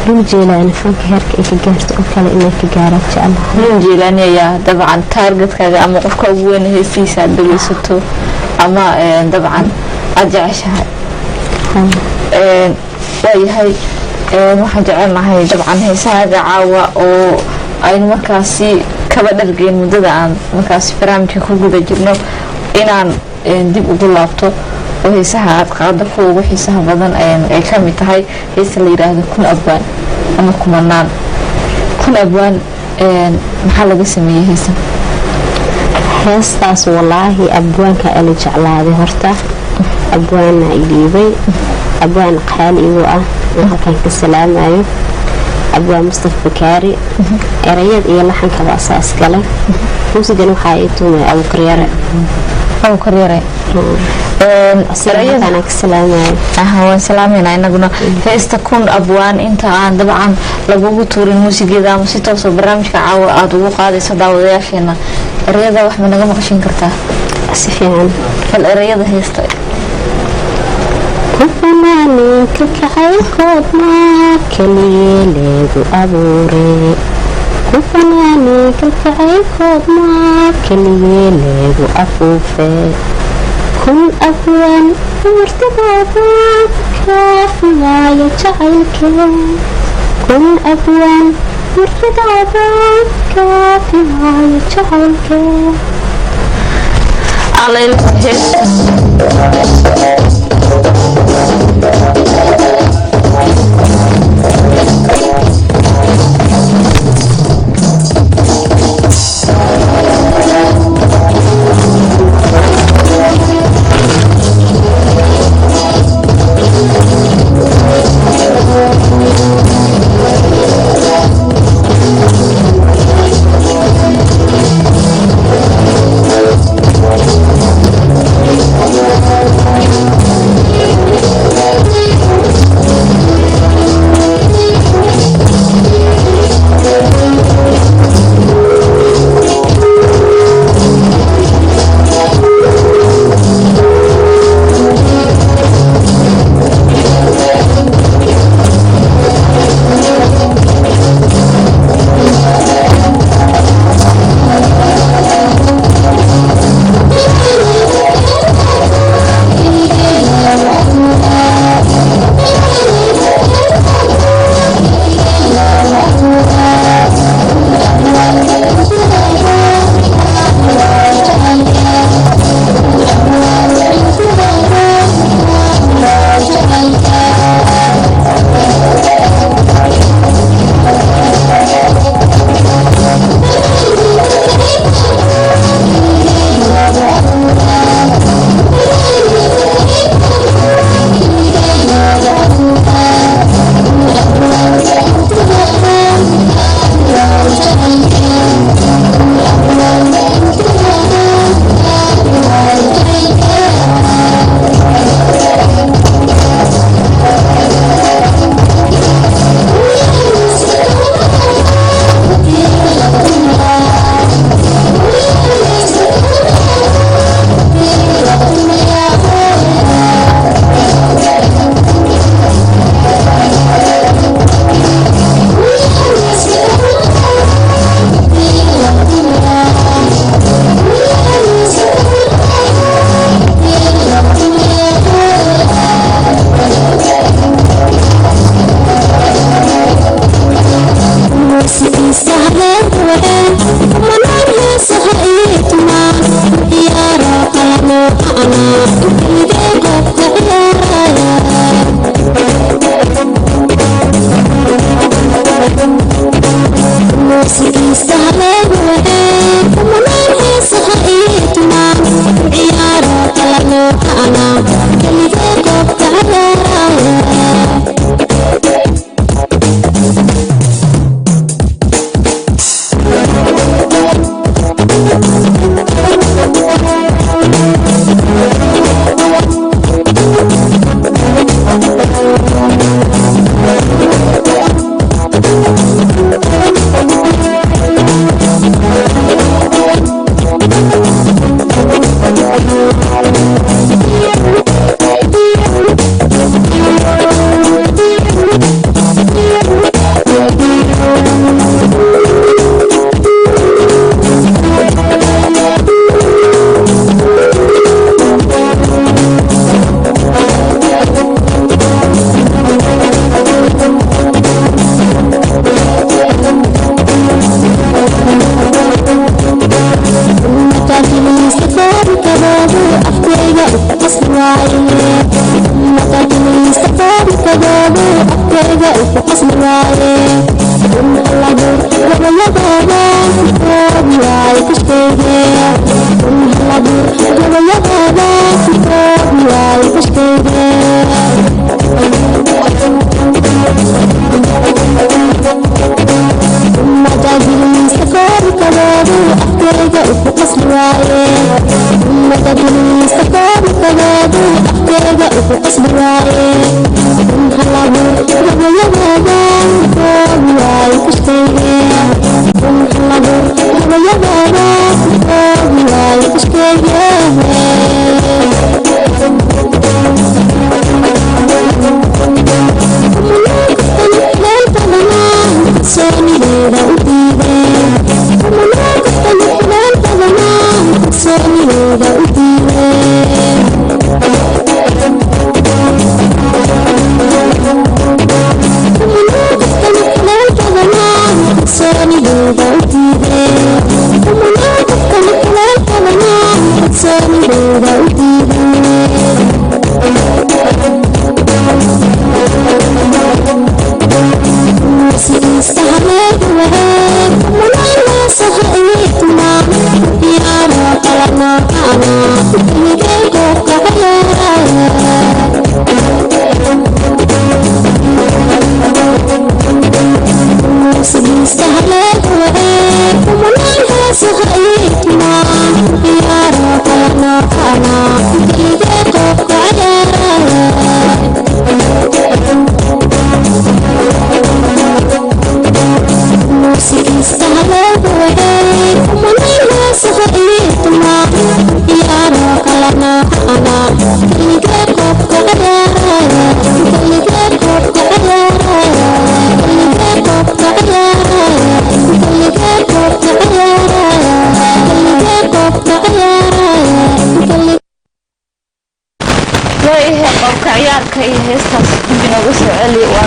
runjeelaan fanka heerka ay ka gaarto oo kale inay ka gaaro jecelahay runjeelaan ayaa dabcan targetkaaga ama qofka ugu weyn heesiisa aad dhageysato ama dabcan aad jeceshahay waayahay waxaan jecelnahay dabcan heesahaaga caawa oo aynu markaasi kaba dhargeyn muddada aan markaasi barnaamijka ku guda jirno inaan dib ugu laabto oo heesaha aad qaada kuwa ugu xiisaha badan ay ka mid tahay heesa la yidhaahdo kun abwaan ama kumanaan kun abwaan maxaa laga sameeyey heestaas walaahi abwaanka ala jeclaaday horta abwaana idhiibay abwaan qaali igu ah halkan ka salaamayo abwaan Mustafa Bakaari erayad iyo laxankaba asaas kale muusigan waxaa ay tumay Abu Karyare erayadana ka salaamayo waan salaamayna inaguna heesta kun abwaan inta aan dabcan lagugu tuurin muusigeeda ama si toos ah barnaamijka caawa aad ugu qaadayso daawadayaasheena erayada wax ma naga maqashin kartaa si fiican hal erayada heesta كفناني ككعي كود ما كلي ليدو أبوري كفناني ككعي كود ما كلي ليدو أفوفي كن أبوان مرتبابا كافي غاية جعلك كن أبوان مرتبابا كافي غاية جعلك على الهيس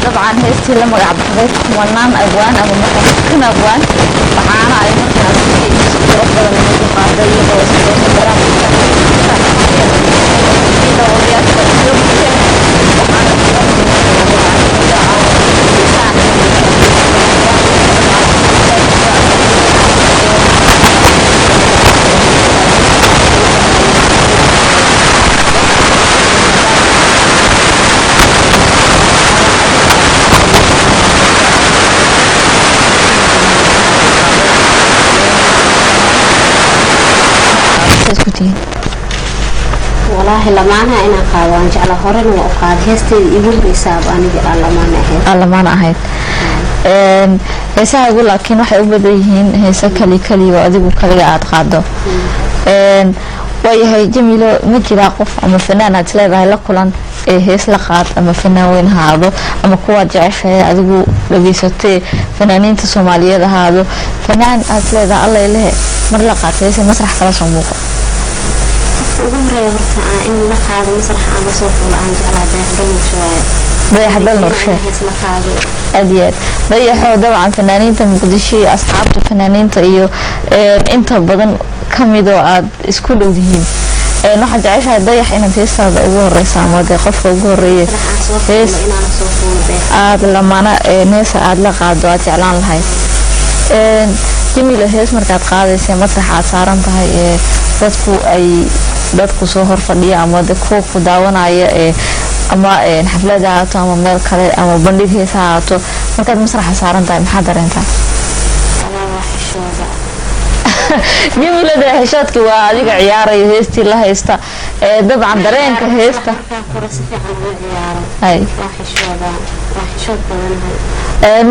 طبعا هيستي لما قعدت كمان أبوان أو كم أبوان معانا أي مركز ربنا من القاضي وسيلة برامج والله لمانا أنا قاوان جعل هورن وقاد هستي يقول بيساب أنا لمانا أهيد هسا أقول لكن waxay u badan yihiin heesa kali oo adigu kaliya aad qaado way Jamilo ma jira qof ama fanaan aad leedahay la kulan ee hees la qaad ama fanaan weyn haado ama kuwa jeceshay adigu dhageysatay fanaaniinta Soomaaliyeed haado fanaan aad leedahay alla ilaahay mar la qaatay hees masrax kala soo muuqo ugu horta in la qaado masrax aan soo fuul aan jeclahay dayaxdal nurshe أديات ضيحوا طبعا فنانين مقدشي أصحاب الفنانين تأيو أنت بدن كم يدو إسكول ودهين نحن عايش هالضيح إن تيسا أقول رئيسان وده قف أقول رئيس لما أنا ناس لقى عدوات إعلان الهاي جميلة هيس مركات قادسة مسرح صارن تهاي dadku soo hor fadhiya ama dadku ku daawanaya ama xaflada haato ama meel kale ama bandhig heesa haato markaad masraxa saaran tahay maxaa dareentaa jimilada heshaadki waa adiga ciyaaraya heestii la haysta dabcan dareenka heesta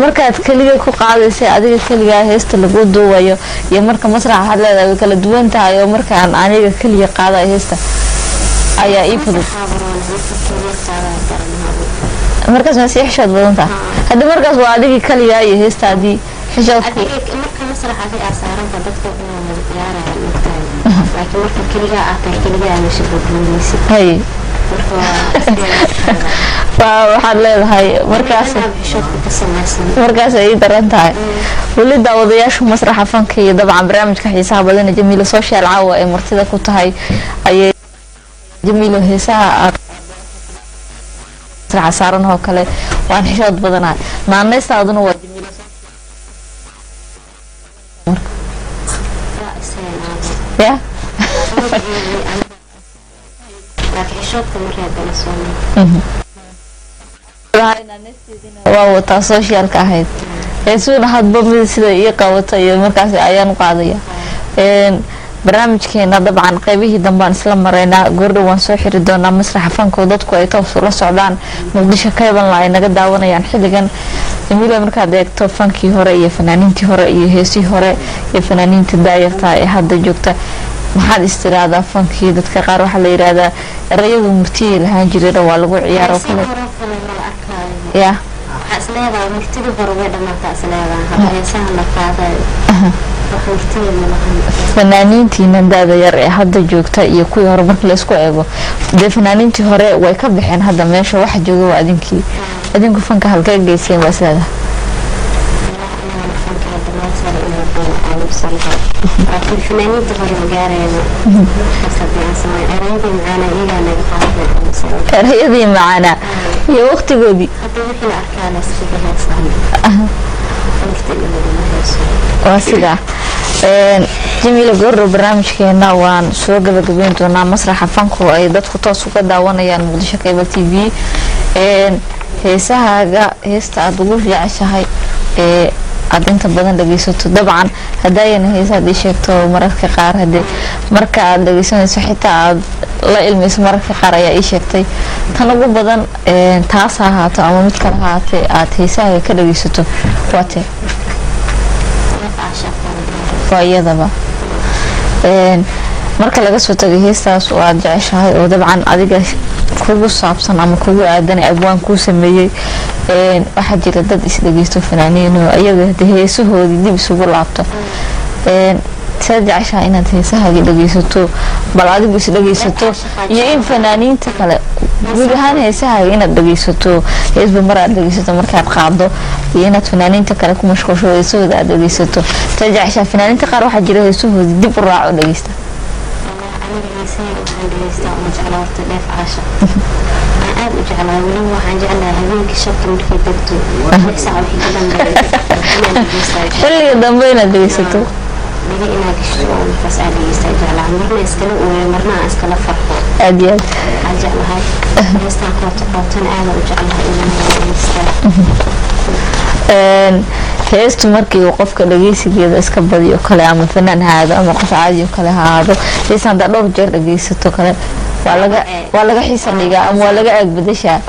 markaad kaliya ku qaadaysay adiga kaliya heesta lagu duuwayo iyo marka masraxa had leedahay kala duwan tahay oo markaan aniga kaliya qaaday heesta ayaa ii fudud markaas ma si xishood badan tahay hadda markaas waa adiga kaliya iyo heestaadii xishoodku marka masraxa ay asaaran dadka inay ciyaarayaan laakiin marka kaliya aad kaliya aan soo gudbinaysid hay waxaad leedahay markaas ay daran tahay wali daawadayaasha masraxa fanka iyo dabcan barnaamijka xiisaha badan Jamilo social caawa ee martida ku tahay ayay Jamilo heesaha masraxa saaran oo kale waan xishood badanahay naanaystaaduna waa ya waa wataa socialka ahayd heesuuna hadba mid sida ii qabata iyo markaas ayaan u qaadaya barnaamijkeena dabcan qaybihii dambaan isla maraynaa goordhow waan soo xiri doonaa masraxa fanka dadku ay toos ula socdaan muqdisho kaybanla ay naga daawanayaan xilligan Emilia markaad eegto fankii hore iyo fanaaniintii hore iyo heesii hore iyo fanaaniinta daayarta ee hadda joogta maxaad istiraada fankii dadka qaar waxa la yiraahdaa erayadu murtiye lahaan jiray waa lagu ciyaaro kale ya asleeda murtida hore way dhamaatay asleeda heesaha la qaaday fanaaniintiina daada yar ee hadda joogta iyo kuwii hore marka la isku eego dee fanaaniintii hore way ka baxeen hadda meesha waxa jooga waa adinku fanka halka geyseen waa sidaada erayadii macaana iyo waqtigoodii waa sidaa Jamila goor barnaamijkeena waan soo gabagabeyn doonaa masraxa fanku ay dadku toos uga daawanayaan Muqdisho Cable TV heesahaaga heesta aad ugu jeceshahay aad inta badan dhageysato dabcan hadayna heesaha sheegto mararka qaar hadii marka aad dhageysanayso xitaa aad la ilmayso mararka qaar ayaa ii sheegtay tan ugu badan taas ahaato ama mid kale ahaatee aad heesaha ka dhageysato waate iyadaba marka laga soo tagay heestaas oo aad jeceshahay oo dabcan adiga kugu saabsan ama kugu aadan abwaan ku sameeyay waxa jira dad isdhageysto fanaaniin oo ayaga heesahoodii dib isugu laabto saad jeceshahay inaad heesahaaga dhageysato bal adigu isdhageysato iyo in fanaaniinta kale guud ahaan heesahaaga inaad dhageysato heesba mar aad dhageysato markaad qaado iyo inaad fanaaniinta kale ku mashquulsho heesahooda aad dhageysato saad jeceshahay fanaaniinta qaar waxa jira heesahoodii dib u raaco dhageysta xilliga dambe inaad dhageysato aad iyo aad heestu markii uu qofka dhageysigeeda iska badiyo kale ama fanaan haado ama qof caadi kale haado heestan da dhowr jeer dhageysato kale waa laga xiisa dhigaa ama waa laga agbadashaa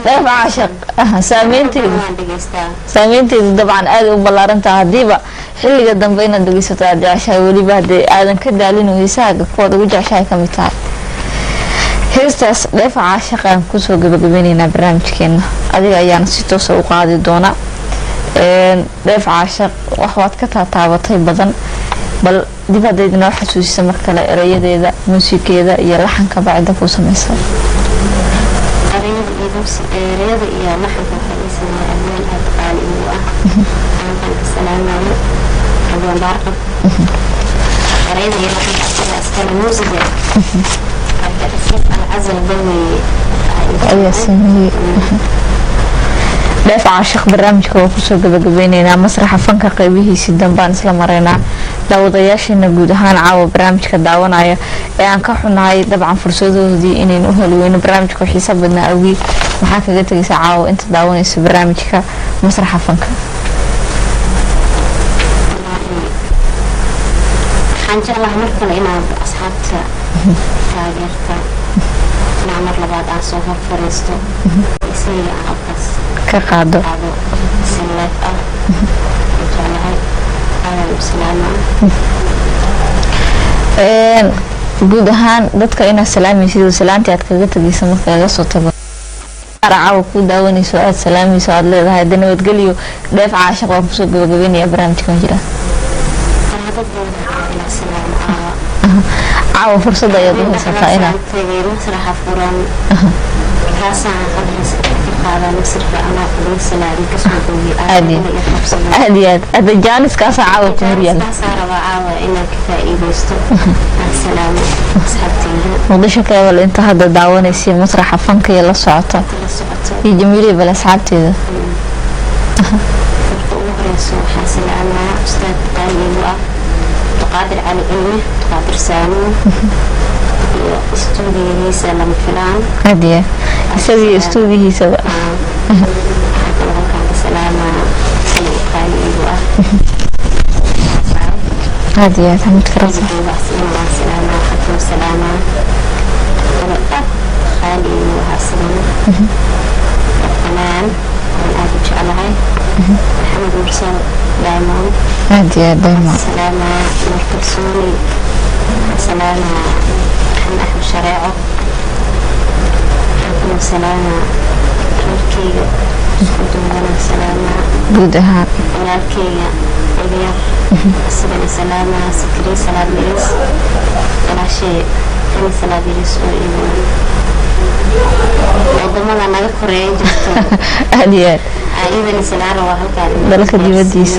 dheef caashaq saameynteedu dabcan aad u ballaarantaha hadiiba xilliga dambe inaad dhageysato aad jeceshahay weliba hadee aadan ka daalin heesahaaga kuwaad ugu jeceshahay ka mid tahay heestaas dheef caashaqaan kusoo gabagabaynaynaa barnaamijkeena adiga ayaana si toosa u qaadi doona dheef caashaq waxaad ka taataabatay badan bal dib haddayd noo xasuusisa mar kale erayadeeda muusigeeda iyo laxanka bacda ku samaysa erayada iyo laxanka waxay sameeyaan aad qaali u ah aan salaamayo abaan barqab erayada iyo laxanka askana muusiga العزل ضوي أي سمي دافع عاشق برنامجك وكسو gabagabeynayna masraxa fanka qaybihiisa danbaan isla mareynaa daawadayaashina guud ahaan caawa barnaamijka daawanaya ee aan ka xunahay dabcan fursadoodii inaan u heli weyno barnaamijka xiiso badnaa awgi maxaa kaga tagaysaa caawa inta daawanayso barnaamijka masraxa fanka waxaan jeclahay mar kale inaad asxaabta taageerta mar labaad aan soo horfariisto isaga halkaas ka qaado sileef ah jeclahay guud ahaan dadka inaad salaamaysid salaantii aad kaga tagaysa marka laga soo tago caawa ku daawanayso aad salaamayso aad leedahay dana wadgeliyo dheef caashaq waa kusoo gabagabeynaya barnaamijkan jira caawa fursad ayaad u haysataa inaad masraxa furan هذا جانس كاسة عاوة كمريال مقدشة كيوال انت هذا دعوان يسير مسرح فنك يلا صعطة يجميلي بلا صعبتي ذا أستاذ قادر على علمه قادر سامي استوديو سلام فلان هديه يسوي استوديو سوا سلامة هديه تمت كراسة سلامة حتى سلامة خالي وحسن حنان أنا على محمد مرسل دايما هديه دايما سلامة مركزوني سلامة محمد أحمد شريعه سلامة ركية سكوتنا سلامة بودها ولكية إليا سلامة سلامة سكري سلام ليس ولا شيء أنا سلام ليس وإيمان وضمنا ما يقرأ جدا هديه أيضا سلامة وهلك دلك ديوديس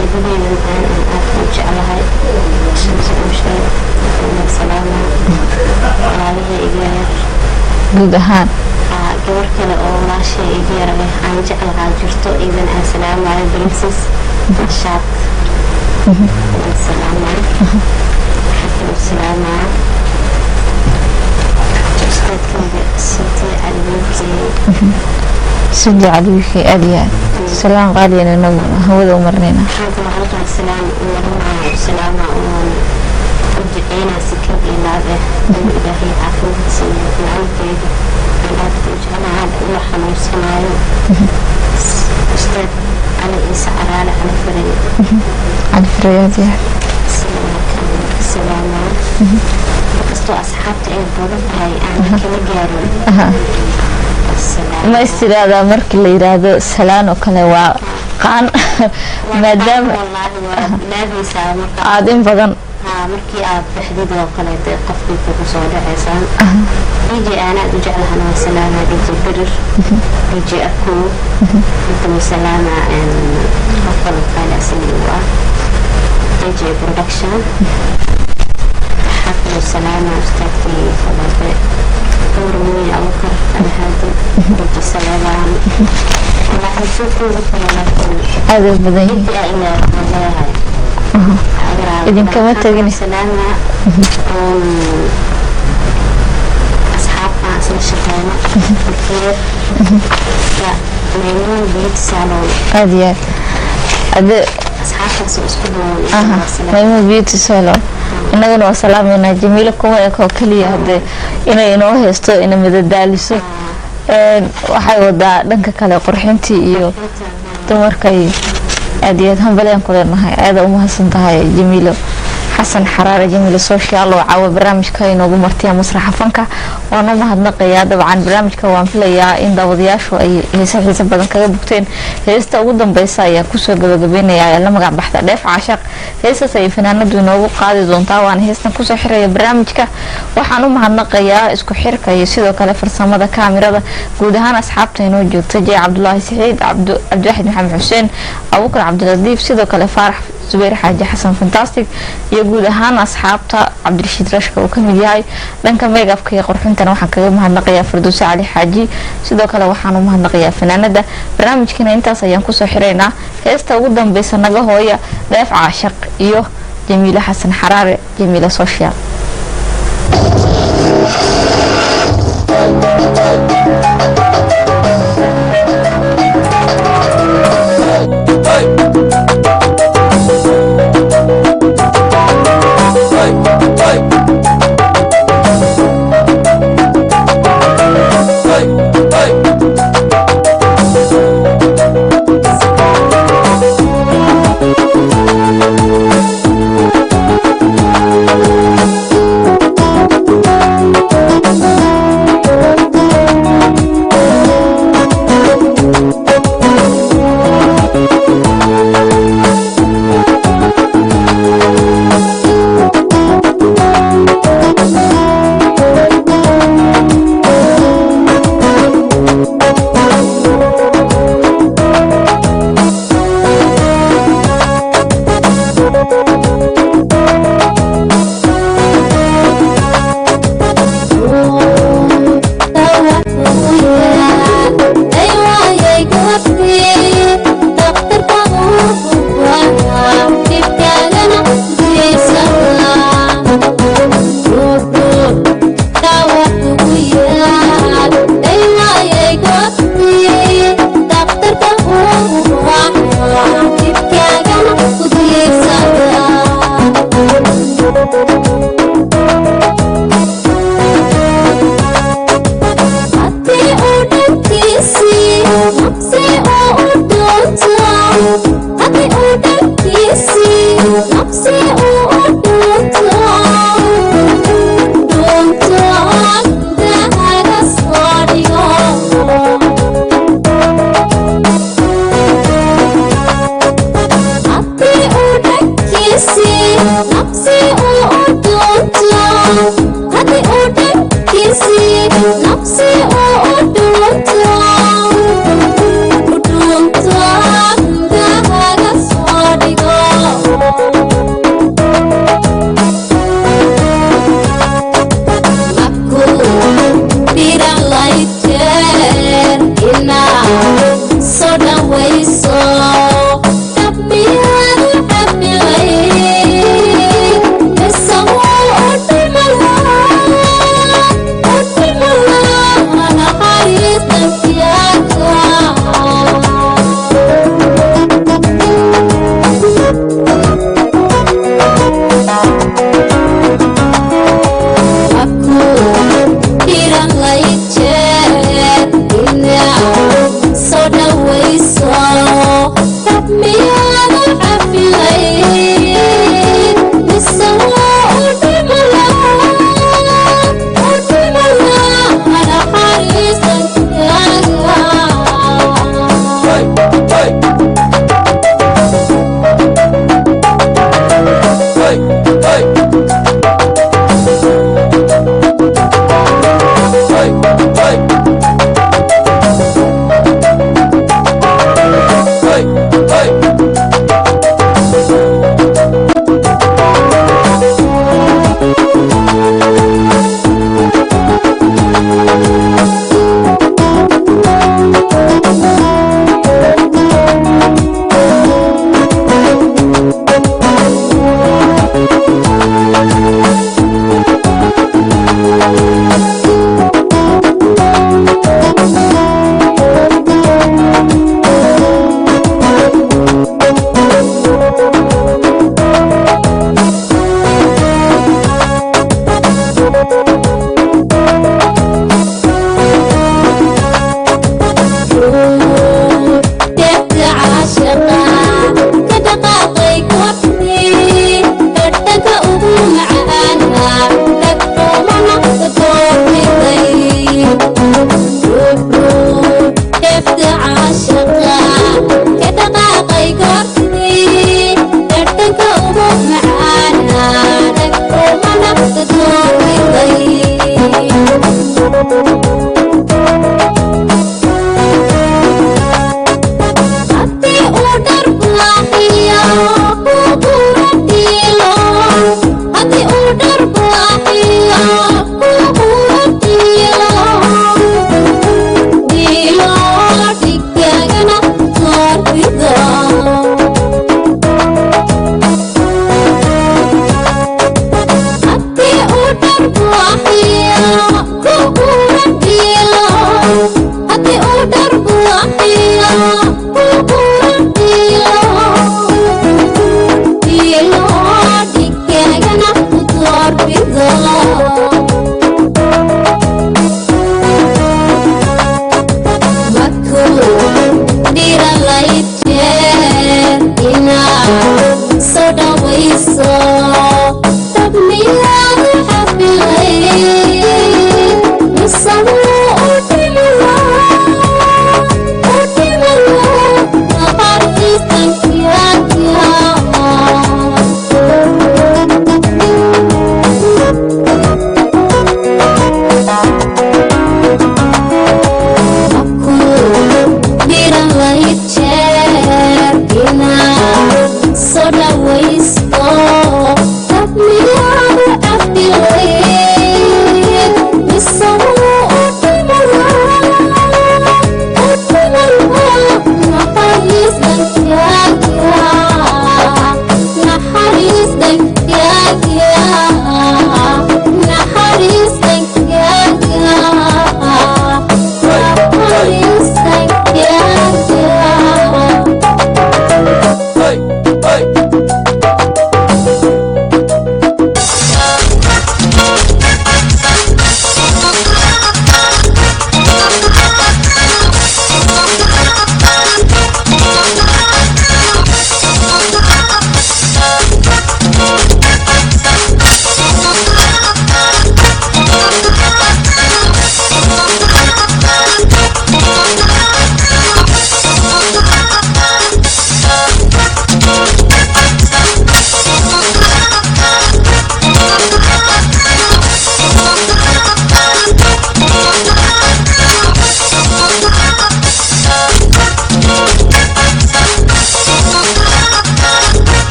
الدنيا من الآن أن جعلها سلامة وعليها إيجار بودها gabar kale oo laashay iga yaray aan jeclahay jirto idan assalaamu alaykum princess shaad assalaamu alaykum سيدي عليك أديان سلام غالي أنا هو ذو مرنينا السلام السلام أنا سكر إلى به إلهي عفو سيدي أنا هذا الواحد مسمعه أستاذ على إنسى على فريد على فريد يا السلام قصته أصحابتي أيضا هاي أنا كم جارون ما استراد مرك اللي يراد سلام وكلا وقان ما دام والله لا بيسامك عادين بدن markii aad baxdid oo kale de qofkii ku soo dhaceysaan DJ ana jeclahay ana salaama DJ birir DJ aku inta salaama qofka kale asliga DJ production حتى salaama ustaadki fadade urmi aw kar ana hada DJ salaama waxa soo kooban هذا بدن ila wallahi إذن كما تجيني سلامة أصحابنا أصل الشقاوة الخير ميمون بيت سالون هذه أصحابنا سأسكبون ميمون بيت سالون إننا وسلام إن جميلكم يكون كلي هذا إنه إنه هستو إنه مددالسو waxay wadaa dhanka kale qurxintii iyo dumarkay aad han baleen ku leenahay aad u mahadsantahay Jamiilo Xasan Xaraare Jamiilo social oo caawa barnaamijka inoogu martiya masraxa fanka waana mahadnaqayaa dabcan barnaamijka waan filayaa in daawadayaashu ay heesaha badan kaga bugteen heesta ugu dambaysa ayaa ku soo gabagabeynaya la magac baxda dheef caashaq heesaas ay fanaanadu inoogu qaadi doontaa waan heestan ku soo xiraya barnaamijka waxaan u mahadnaqayaa isku xirka iyo sidoo kale farsamada kaamirada guud ahaan asxaabta inoo joogta Jay Cabdullaahi Saciid Cabdiwaxid Maxamed Xuseen Abubakar Cabdiladiif sidoo kale Faarax Zubayr Xaaji Xasan Fantastic iyo guud ahaan asxaabta Cabdirashiid Rashka oo kamid yahay dhanka makeup-ka iyo qurxinta waxaan kaga mahadnaqayaa Firdawsi Cali Xaaji sidoo kale waxaan u mahadnaqayaa fanaanada barnaamijkina intaas ayaan ku soo xireynaa heesta ugu dambaysa naga hooya dheef caashaq iyo Jamiilo Xasan Xaraare Jamiilo social